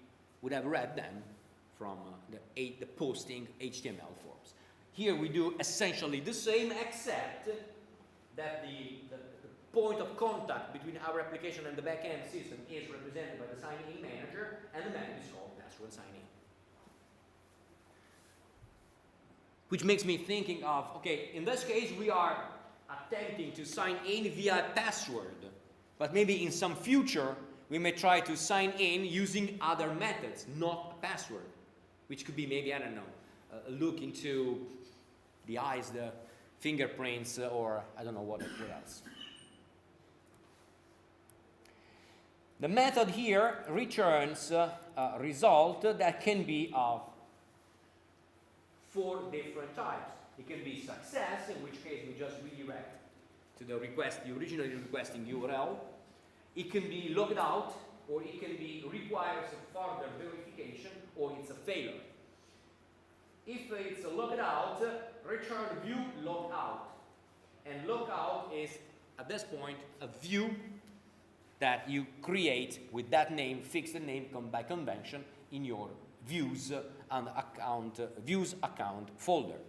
would have read them from the posting HTML forms. Here we do essentially the same, except that the point of contact between our application and the backend system is represented by the sign-in manager, and the method is called password sign-in. Which makes me thinking of, okay, in this case we are attempting to sign in via a password, but maybe in some future we may try to sign in using other methods, not a password, which could be maybe, I don't know, a look into the eyes, the fingerprints, or I don't know what else. The method here returns a result that can be of 4 different types. It can be success, in which case we just redirect to the originally requesting URL. It can be logged out, or it can be requires further verification, or it's a failure. If it's a logged out, return view logged out. And logged out is, at this point, a view that you create with that name, fix the name by convention in your views and views account folder.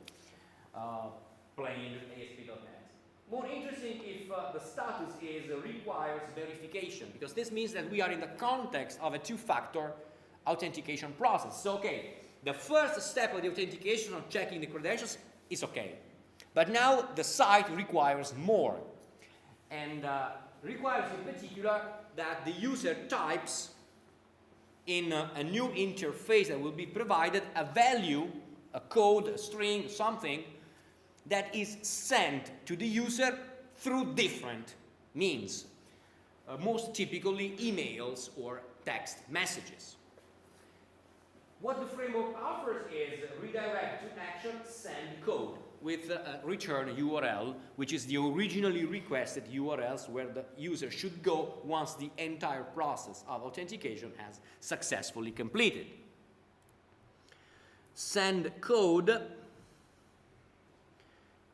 Plain ASP.NET. More interesting if the status is requires verification, because this means that we are in the context of a 2-factor authentication process. So, okay, the first step of the authentication of checking the credentials is okay. But now the site requires more. And requires in particular that the user types in a new interface that will be provided a value, a code, a string, something that is sent to the user through different means, most typically emails or text messages. What the framework offers is redirect to action, send code with a return URL, which is the originally requested URLs where the user should go once the entire process of authentication has successfully completed. Send code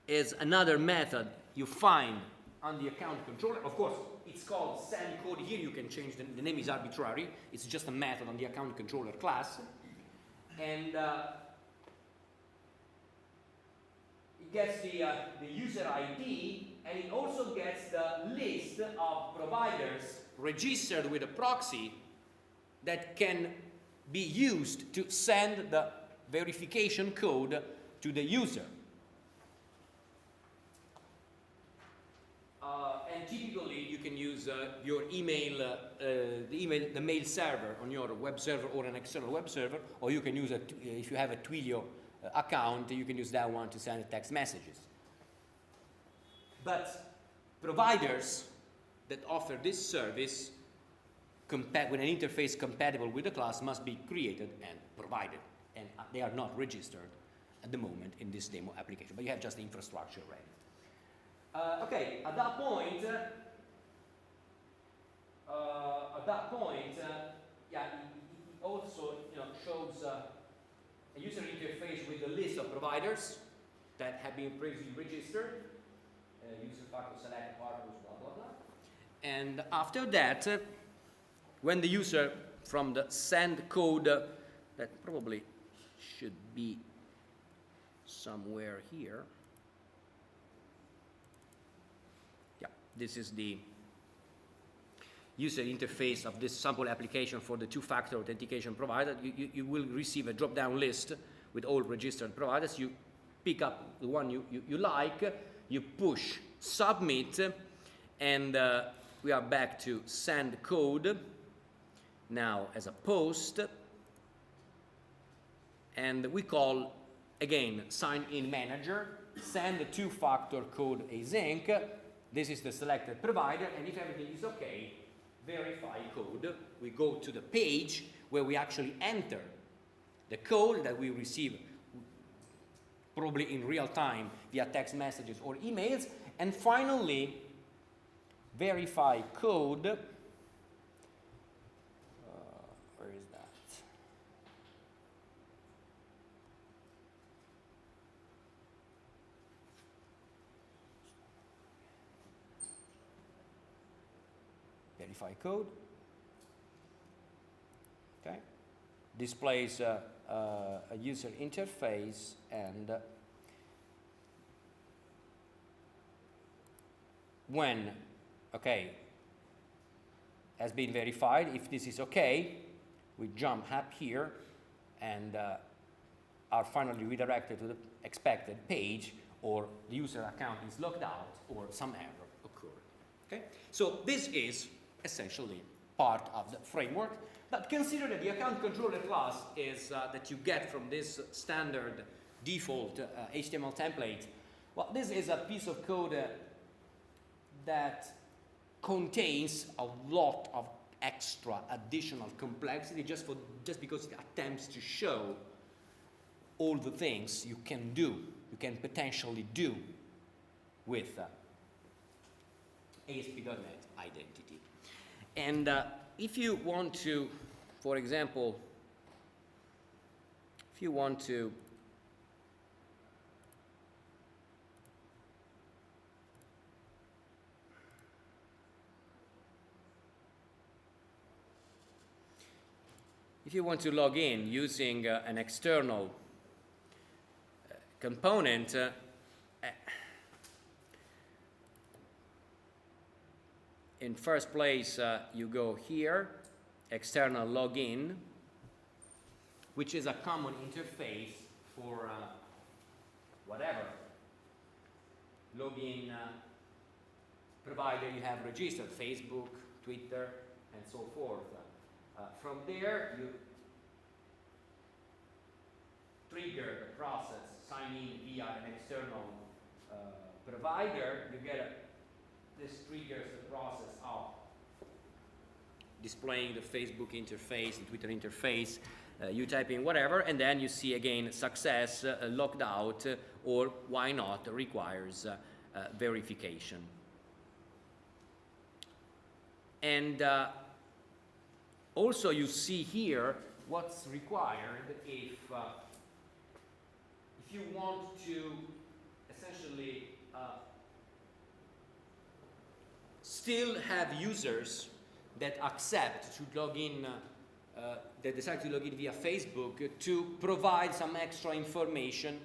is another method you find on the account controller. Of course, it's called send code here. You can change the name is arbitrary. It's just a method on the account controller class. And it gets the user ID, and it also gets the list of providers registered with a proxy that can be used to send the verification code to the user. And typically, you can use your email, the mail server on your web server or an external web server, or you can use if you have a Twilio account, you can use that one to send text messages. But providers that offer this service with an interface compatible with the class must be created and provided, and they are not registered at the moment in this demo application, but you have just the infrastructure ready. Okay, at that point, yeah, it also shows a user interface with the list of providers that have been previously registered, user factor select partners, blah blah blah. And after that, when the user from the send code that probably should be somewhere here. This is the user interface of this sample application for the 2-factor authentication provider. You will receive a drop-down list with all registered providers. You pick up the one you like, you push submit, and we are back to send code now as a post. And we call, again, sign in manager, send the 2-factor code async. This is the selected provider, and if everything is okay, verify code. We go to the page where we actually enter the code that we receive probably in real time via text messages or emails, and finally verify code. Where is that? Verify code. Okay. Displays a user interface, and when has been verified, if this is okay, we jump up here and are finally redirected to the expected page or the user account is logged out, or some error occurred. Okay? So this is essentially part of the framework. But consider that the account controller class is that you get from this standard default HTML template. Well, this is a piece of code that contains a lot of extra additional complexity just because it attempts to show all the things you can do, you can potentially do with ASP.NET identity. And if you want to, for example, if you want to log in using an external component, in first place, you go here, external login, which is a common interface for whatever login provider you have registered, Facebook, Twitter, and so forth. From there, you trigger the process, sign in via an external provider. You get this triggers the process of displaying the Facebook interface, the Twitter interface. You type in whatever, and then you see again success, logged out, or why not, requires verification. And also you see here what's required if you want to essentially still have users that accept to log in, that decide to log in via Facebook, to provide some extra information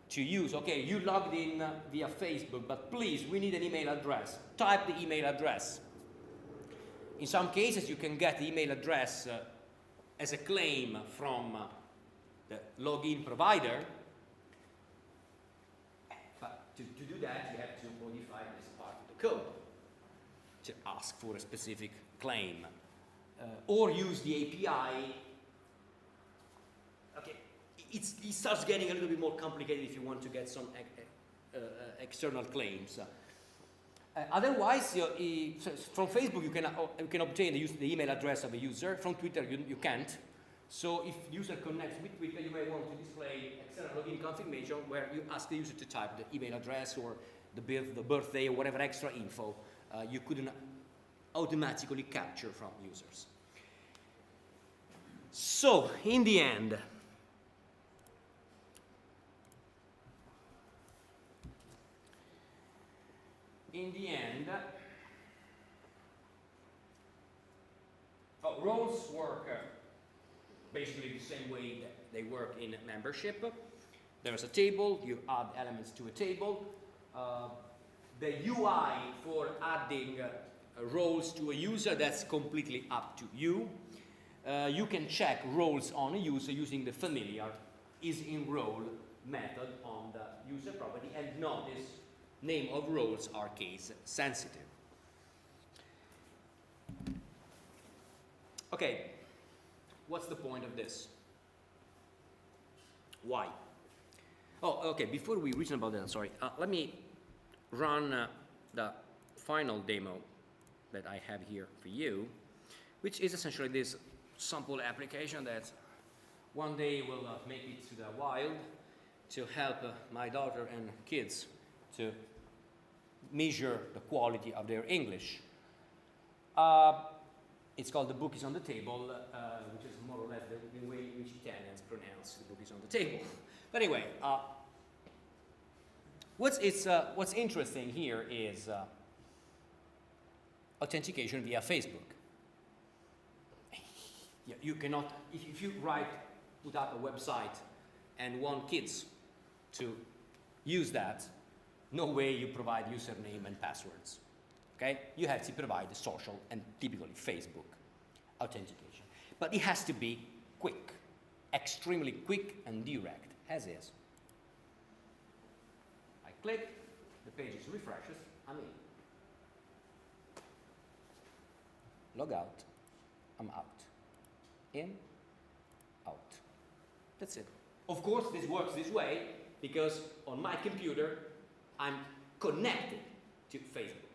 to use. Okay, you logged in via Facebook, but please, we need an email address. Type the email address. In some cases, you can get the email address as a claim from the login provider. But to do that, you have to modify this part of the code to ask for a specific claim. Or use the API. Okay, it starts getting a little bit more complicated if you want to get some external claims. Otherwise, from Facebook you can obtain the email address of a user. From Twitter you can't. So if user connects with Twitter, you may want to display external login confirmation where you ask the user to type the email address or the birthday or whatever extra info you couldn't automatically capture from users. So in the end, roles work basically the same way that they work in membership. There's a table, you add elements to a table. The UI for adding roles to a user, that's completely up to you. You can check roles on a user using the familiar isInRole method on the user property, and notice name of roles are case sensitive. Okay, what's the point of this? Why? Oh, okay, before we reason about that, sorry, let me run the final demo that I have here for you, which is essentially this sample application that one day will make it to the wild to help my daughter and kids to measure the quality of their English. It's called The Book is on the Table, which is more or less the way in which Italians pronounce the book is on the table. But anyway, what's interesting here is authentication via Facebook. You cannot, if you put up a website and want kids to use that, no way you provide username and passwords. Okay? You have to provide the social and typically Facebook authentication. But it has to be quick, extremely quick and direct, as is. click, the page refreshes, I'm in. Log out, I'm out. In, out. That's it. Of course, this works this way because on my computer, I'm connected to Facebook.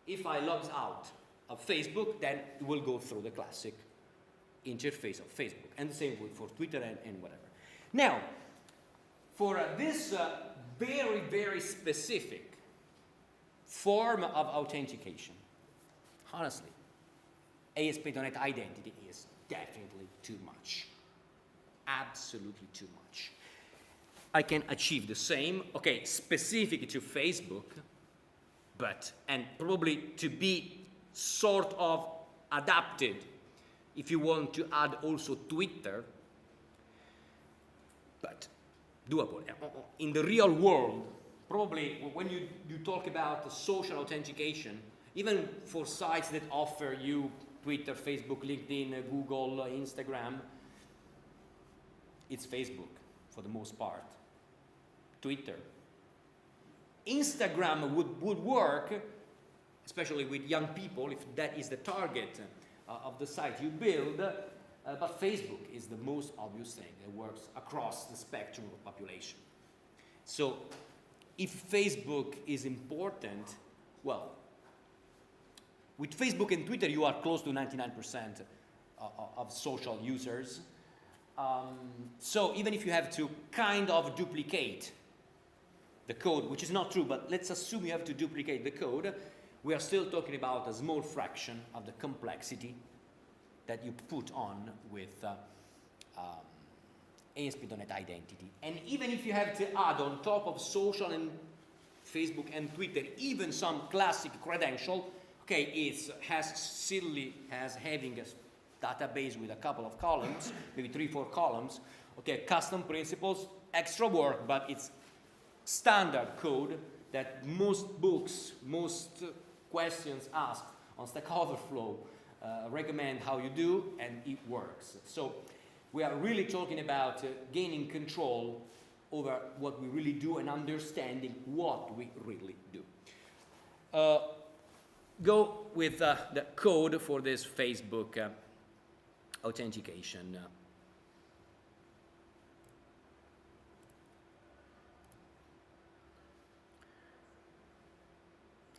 If I log out of Facebook, then it will go through the classic interface of Facebook. And the same for Twitter and whatever. Now, for this very, very specific form of authentication, honestly, ASP.NET Identity is definitely too much. Absolutely too much. I can achieve the same, okay, specific to Facebook, but, and probably to be sort of adapted if you want to add also Twitter, but doable. In the real world, probably when you talk about social authentication, even for sites that offer you Twitter, Facebook, LinkedIn, Google, Instagram, it's Facebook for the most part. Twitter. Instagram would work, especially with young people, if that is the target of the site you build, but Facebook is the most obvious thing that works across the spectrum of population. So if Facebook is important, well, with Facebook and Twitter you are close to 99% of social users. So even if you have to kind of duplicate the code, which is not true, but let's assume you have to duplicate the code, we are still talking about a small fraction of the complexity that you put on with ASP.NET Identity. And even if you have to add on top of social and Facebook and Twitter, even some classic credential, okay, it's having a database with a couple of columns, maybe 3-4 columns, okay, custom principles, extra work, but it's standard code that most books, most questions asked on Stack Overflow recommend how you do, and it works. So we are really talking about gaining control over what we really do and understanding what we really do. Go with the code for this Facebook authentication.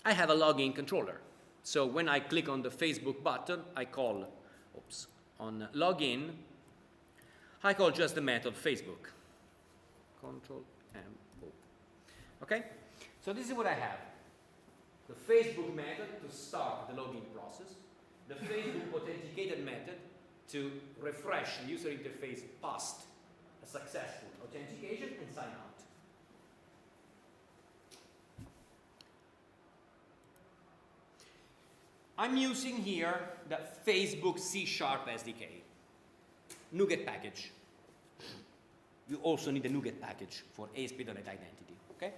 I have a login controller. So when I click on the Facebook button, I call, on login, I call just the method Facebook. Control M O. Okay? So this is what I have. The Facebook method to start the login process, the Facebook authenticated method to refresh the user interface past a successful authentication and sign out. I'm using here the Facebook C# SDK, NuGet package. You also need a NuGet package for ASP.NET Identity, okay?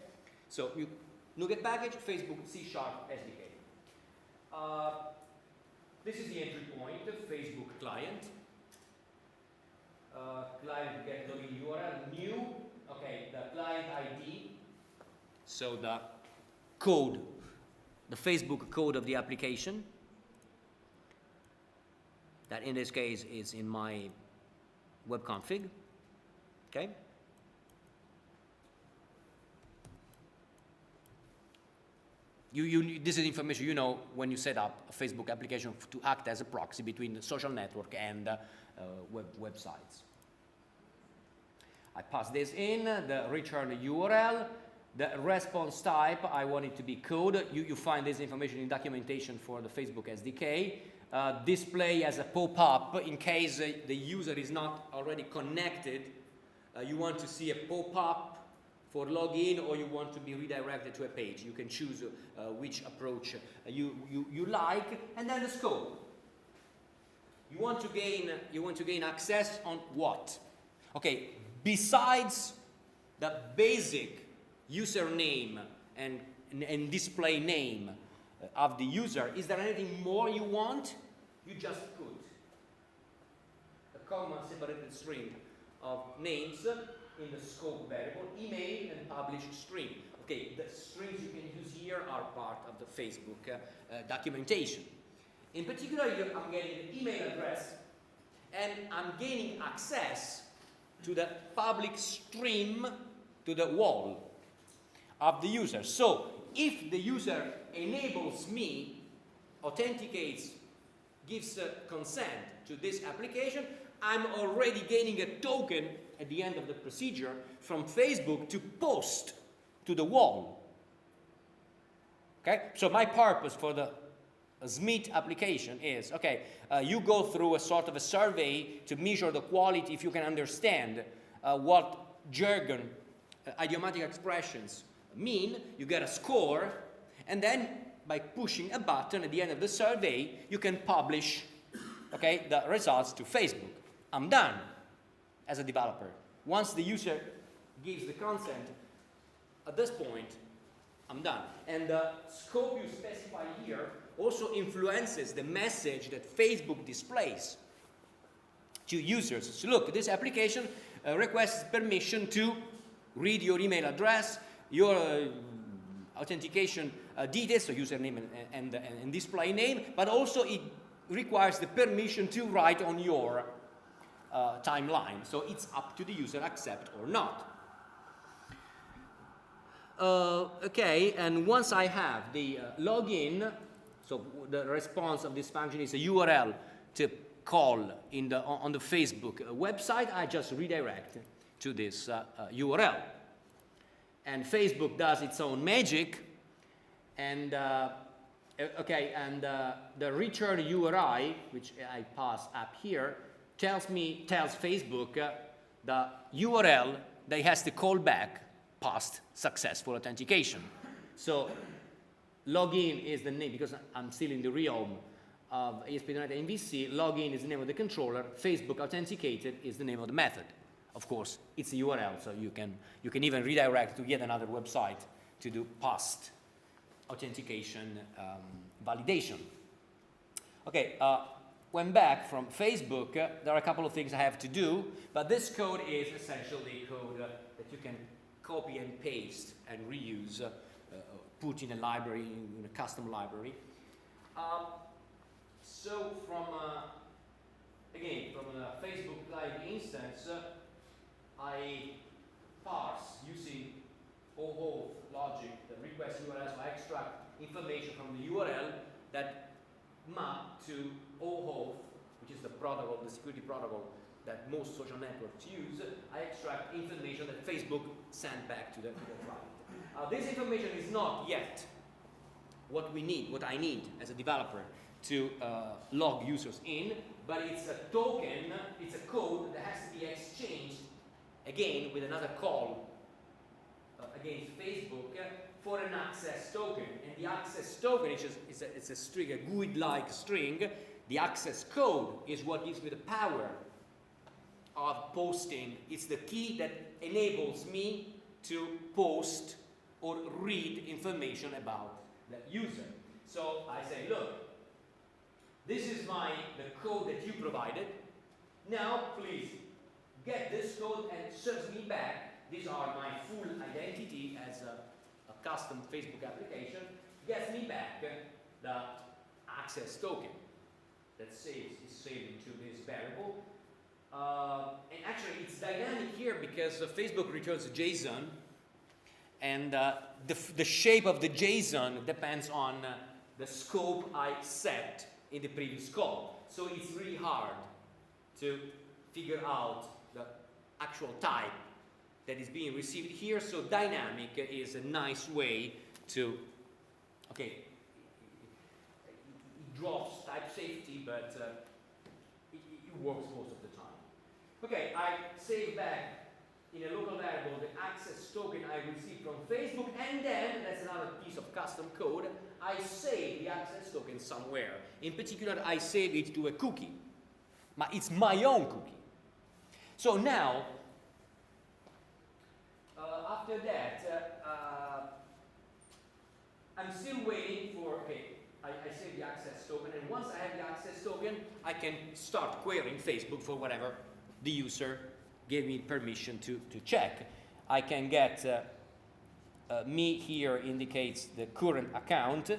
So NuGet package, Facebook C# SDK. This is the entry point, Facebook client. Client get login URL, new, okay, the client ID. So the code, the Facebook code of the application. That in this case is in my web config, okay? This is information you know when you set up a Facebook application to act as a proxy between the social network and websites. I pass this in, the return URL, the response type, I want it to be code. You find this information in documentation for the Facebook SDK. Display as a pop-up in case the user is not already connected. You want to see a pop-up for login, or you want to be redirected to a page. You can choose which approach you like, and then the scope. You want to gain access on what? Okay, besides the basic username and display name of the user, is there anything more you want? You just put a comma separated string of names in the scope variable, email and publish string. Okay, the strings you can use here are part of the Facebook documentation. In particular, I'm getting the email address, and I'm gaining access to the public stream, to the wall of the user. So, if the user enables me, authenticates, gives consent to this application, I'm already gaining a token at the end of the procedure from Facebook to post to the wall. Okay? So my purpose for the SMIT application is, okay, you go through a sort of a survey to measure the quality, if you can understand what jargon, idiomatic expressions mean, you get a score, and then by pushing a button at the end of the survey, you can publish, okay, the results to Facebook. I'm done as a developer. Once the user gives the consent, at this point, I'm done. And the scope you specify here also influences the message that Facebook displays to users. So look, this application requests permission to read your email address, your authentication details, so username and display name, but also it requires the permission to write on your timeline. So it's up to the user accept or not. Okay, and once I have the login, so the response of this function is a URL to call on the Facebook website, I just redirect to this URL. And Facebook does its own magic, and okay, and the return URI, which I pass up here, tells Facebook the URL that has to call back past successful authentication. So login is the name, because I'm still in the realm of ASP.NET MVC, login is the name of the controller, Facebook authenticated is the name of the method. Of course, it's a URL, so you can even redirect to yet another website to do past authentication validation. Okay, when back from Facebook, there are a couple of things I have to do, but this code is essentially code that you can copy and paste and reuse, put in a library, in a custom library. So from, again, from the Facebook Live instance, I parse using OAuth logic, the request URL, so I extract information from the URL that map to OAuth, which is the protocol, the security protocol that most social networks use. I extract information that Facebook sent back to the client. This information is not yet what we need, what I need as a developer to log users in, but it's a token, it's a code that has to be exchanged again with another call against Facebook for an access token. And the access token it's a string, a GUID-like string. The access code is what gives me the power of posting. It's the key that enables me to post or read information about that user. So I say, look, this is the code that you provided. Now, please get this code and serve me back. These are my full identity as a custom Facebook application. Gets me back the access token that is saved into this variable. And actually, it's dynamic here because Facebook returns a JSON, and the shape of the JSON depends on the scope I set in the previous call. So it's really hard to figure out the actual type that is being received here. So dynamic is a nice way to, okay, it drops type safety, but it works most of the time. Okay, I save back in a local variable the access token I received from Facebook, and then, that's another piece of custom code, I save the access token somewhere. In particular, I save it to a cookie. It's my own cookie. So now, after that, I'm still waiting for, okay, I save the access token, and once I have the access token, I can start querying Facebook for whatever the user gave me permission to check. I can get me here indicates the current account.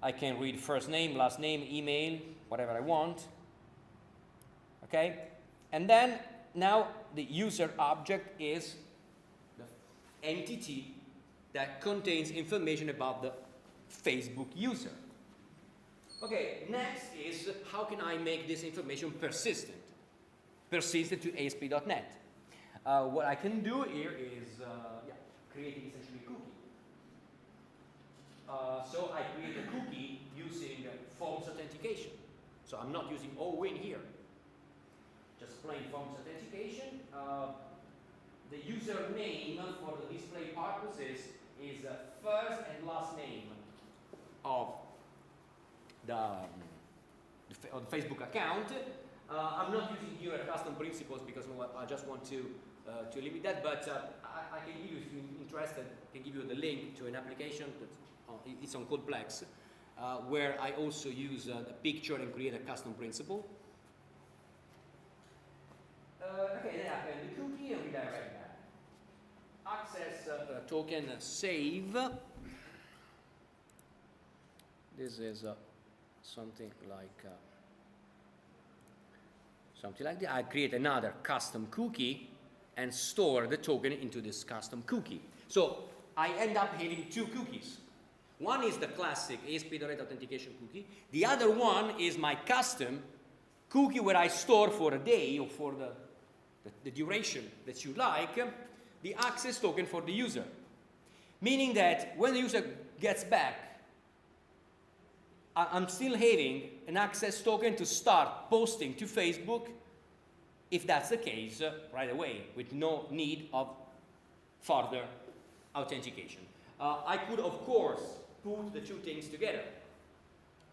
I can read first name, last name, email, whatever I want. Okay? And then now the user object is the entity that contains information about the Facebook user. Okay, next is how can I make this information persistent? Persistent to ASP.NET. What I can do here is creating essentially a cookie. So I create a cookie using forms authentication. So I'm not using OWIN here. Just plain forms authentication. The username for the display purposes is first and last name of the Facebook account. I'm not using here custom principles because I just want to limit that, but I can give you, if you're interested, I can give you the link to an application that's it's on Codeplex, where I also use a picture and create a custom principle. Okay, then I can the cookie and redirect that. Access token save. This is something like that. I create another custom cookie and store the token into this custom cookie. So I end up having two cookies. One is the classic ASP.NET Authentication cookie. The other one is my custom cookie where I store for a day or for the duration that you like, the access token for the user. Meaning that when the user gets back, I'm still having an access token to start posting to Facebook, if that's the case, right away, with no need of further authentication. I could, of course, put the two things together.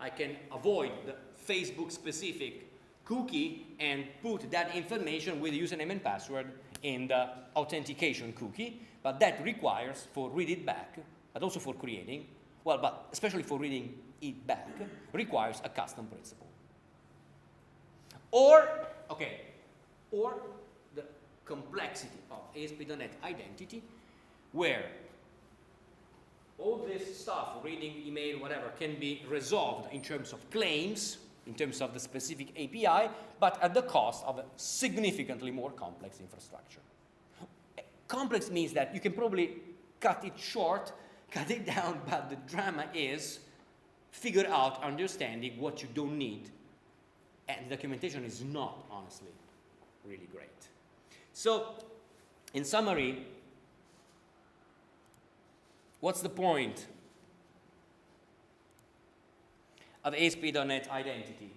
I can avoid the Facebook-specific cookie and put that information with the username and password in the authentication cookie, but that requires, for read it back, but also for creating, well, but especially for reading it back, requires a custom principle. Or the complexity of ASP.NET identity, where all this stuff, reading, email, whatever, can be resolved in terms of claims, in terms of the specific API, but at the cost of a significantly more complex infrastructure. Complex means that you can probably cut it short, cut it down, but the drama is figure out understanding what you don't need. And the documentation is not, honestly, really great. So, in summary, what's the point of ASP.NET Identity?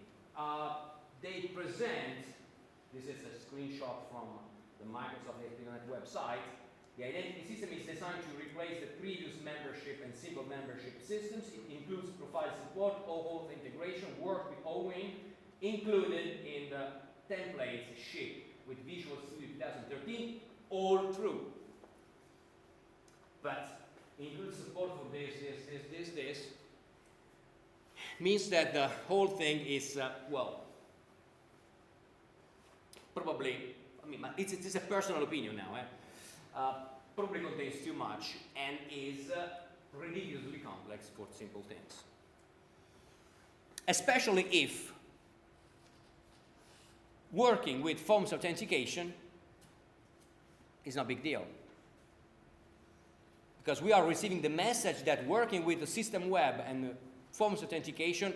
They present, this is a screenshot from the Microsoft ASP.NET website. The identity system is designed to replace the previous membership and simple membership systems. It includes profile support, OAuth integration, work with OWIN, included in the templates shipped with Visual Studio 2013, all true. But includes support for this, means that the whole thing is, well, probably, I mean, it's a personal opinion now, probably contains too much and is ridiculously complex for simple things. Especially if working with forms authentication is no big deal. Because we are receiving the message that working with the system web and forms authentication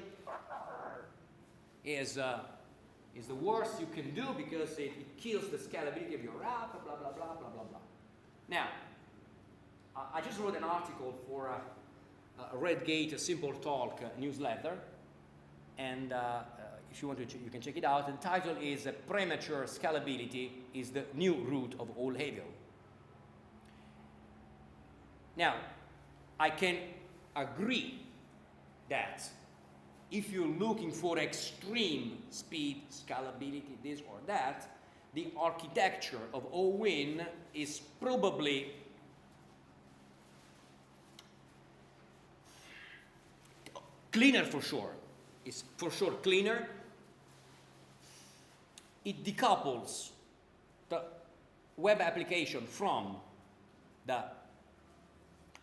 is the worst you can do because it kills the scalability of your app, blah, blah, blah, blah, blah, blah. Now, I just wrote an article for a Redgate Simple Talk newsletter, and if you want to, you can check it out. The title is Premature Scalability is the New Root of All Evil. Now, I can agree that if you're looking for extreme speed, scalability, this or that, the architecture of OWIN is probably cleaner for sure. It's for sure cleaner. It decouples the web application from the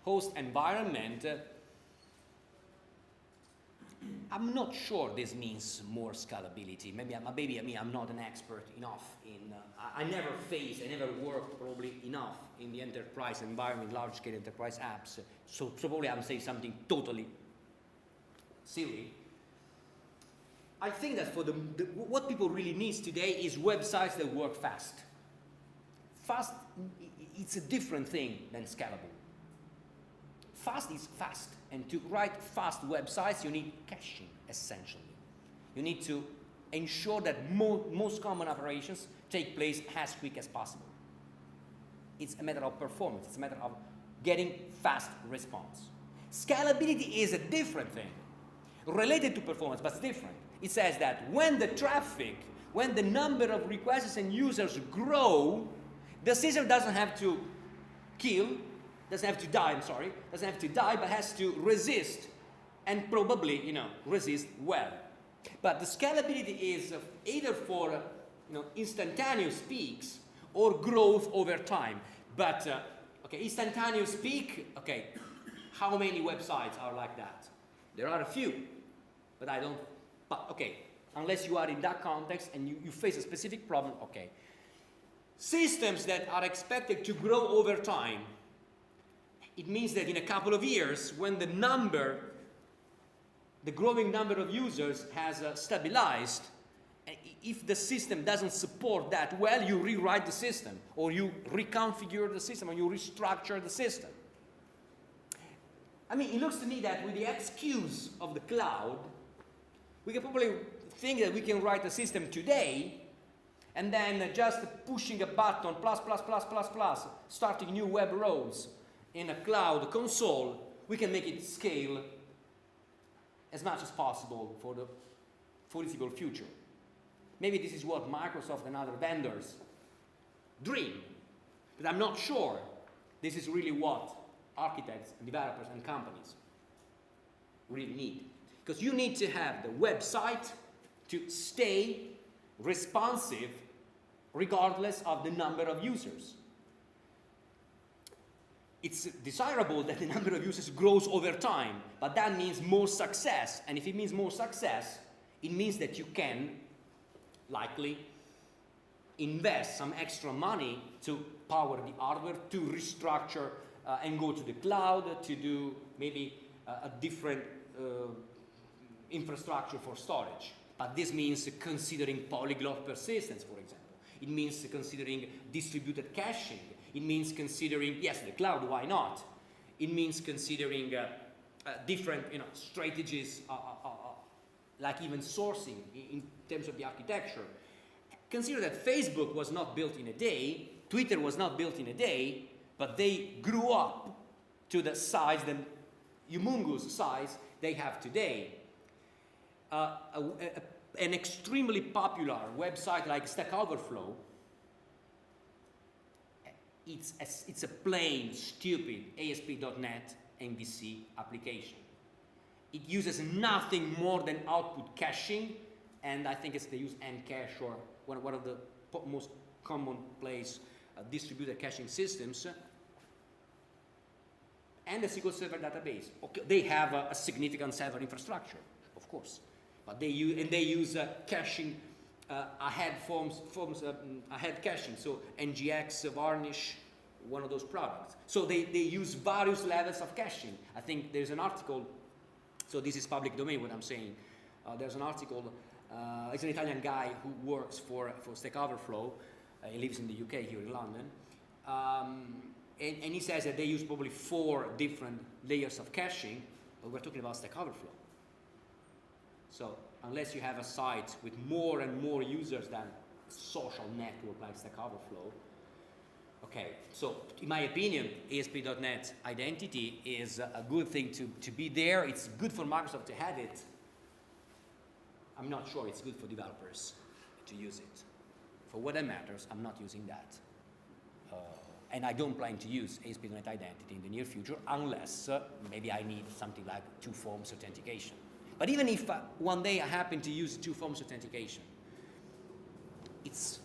host environment, I'm not sure this means more scalability. Maybe I'm not an expert enough in, I never worked probably enough in the enterprise environment, large-scale enterprise apps. So probably I'm saying something totally silly. I think that for what people really need today is websites that work fast. Fast, it's a different thing than scalable. Fast is fast, and to write fast websites, you need caching, essentially. You need to ensure that most common operations take place as quick as possible. It's a matter of performance. It's a matter of getting fast response. Scalability is a different thing, related to performance, but it's different. It says that when the number of requests and users grow, the system doesn't have to doesn't have to die, but has to resist, and probably, resist well. But the scalability is either for, instantaneous peaks or growth over time. But, instantaneous peak, how many websites are like that? There are a few, but unless you are in that context and you face a specific problem, Systems that are expected to grow over time, it means that in a couple of years, when the growing number of users has stabilized, if the system doesn't support that well, you rewrite the system, or you reconfigure the system, or you restructure the system. It looks to me that with the excuse of the cloud, we can probably think that we can write a system today, and then just pushing a button, plus, starting new web roles in a cloud console, we can make it scale as much as possible for the foreseeable future. Maybe this is what Microsoft and other vendors dream, but I'm not sure this is really what architects and developers and companies really need. Because you need to have the website to stay responsive regardless of the number of users. It's desirable that the number of users grows over time, but that means more success. And if it means more success, it means that you can likely invest some extra money to power the hardware, to restructure and go to the cloud, to do maybe a different infrastructure for storage. But this means considering polyglot persistence, for example. It means considering distributed caching. It means considering, yes, the cloud, why not? It means considering different strategies, like even sourcing in terms of the architecture. Consider that Facebook was not built in a day, Twitter was not built in a day, but they grew up to the size, the humongous size they have today. An extremely popular website like Stack Overflow, it's a plain, stupid ASP.NET MVC application. It uses nothing more than output caching, and I think they use Ncache, or one of the most commonplace distributed caching systems, and a SQL Server database. They have a significant server infrastructure, of course, but they use caching ahead ahead caching, so NGX, Varnish, one of those products. So they use various levels of caching. I think there's an article, so this is public domain what I'm saying. There's an article, it's an Italian guy who works for Stack Overflow. He lives in the UK here in London. And he says that they use probably 4 different layers of caching, but we're talking about Stack Overflow. So unless you have a site with more and more users than a social network like Stack Overflow, so in my opinion, ASP.NET identity is a good thing to be there. It's good for Microsoft to have it. I'm not sure it's good for developers to use it. For what that matters, I'm not using that. And I don't plan to use ASP.NET Identity in the near future unless maybe I need something like 2 forms authentication. But even if one day I happen to use 2 forms authentication, it's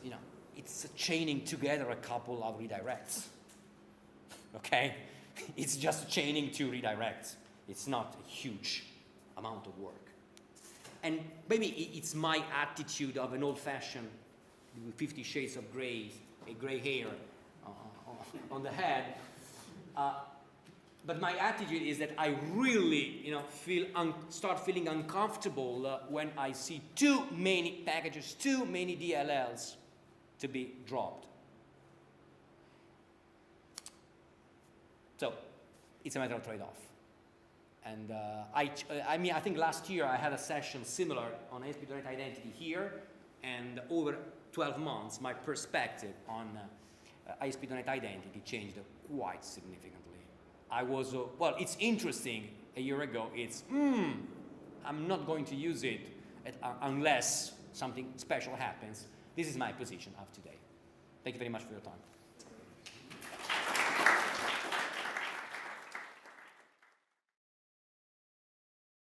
chaining together a couple of redirects. Okay? It's just chaining two redirects. It's not a huge amount of work. And maybe it's my attitude of an old-fashioned with 50 shades of gray, a gray hair on the head. But my attitude is that I really, start feeling uncomfortable when I see too many packages, too many DLLs to be dropped. So it's a matter of trade-off. And I think last year I had a session similar on ASP.NET Identity here, and over 12 months, my perspective on ASP.NET Identity changed quite significantly. I was, well, it's interesting. A year ago, it's, I'm not going to use it unless something special happens. This is my position of today. Thank you very much for your time.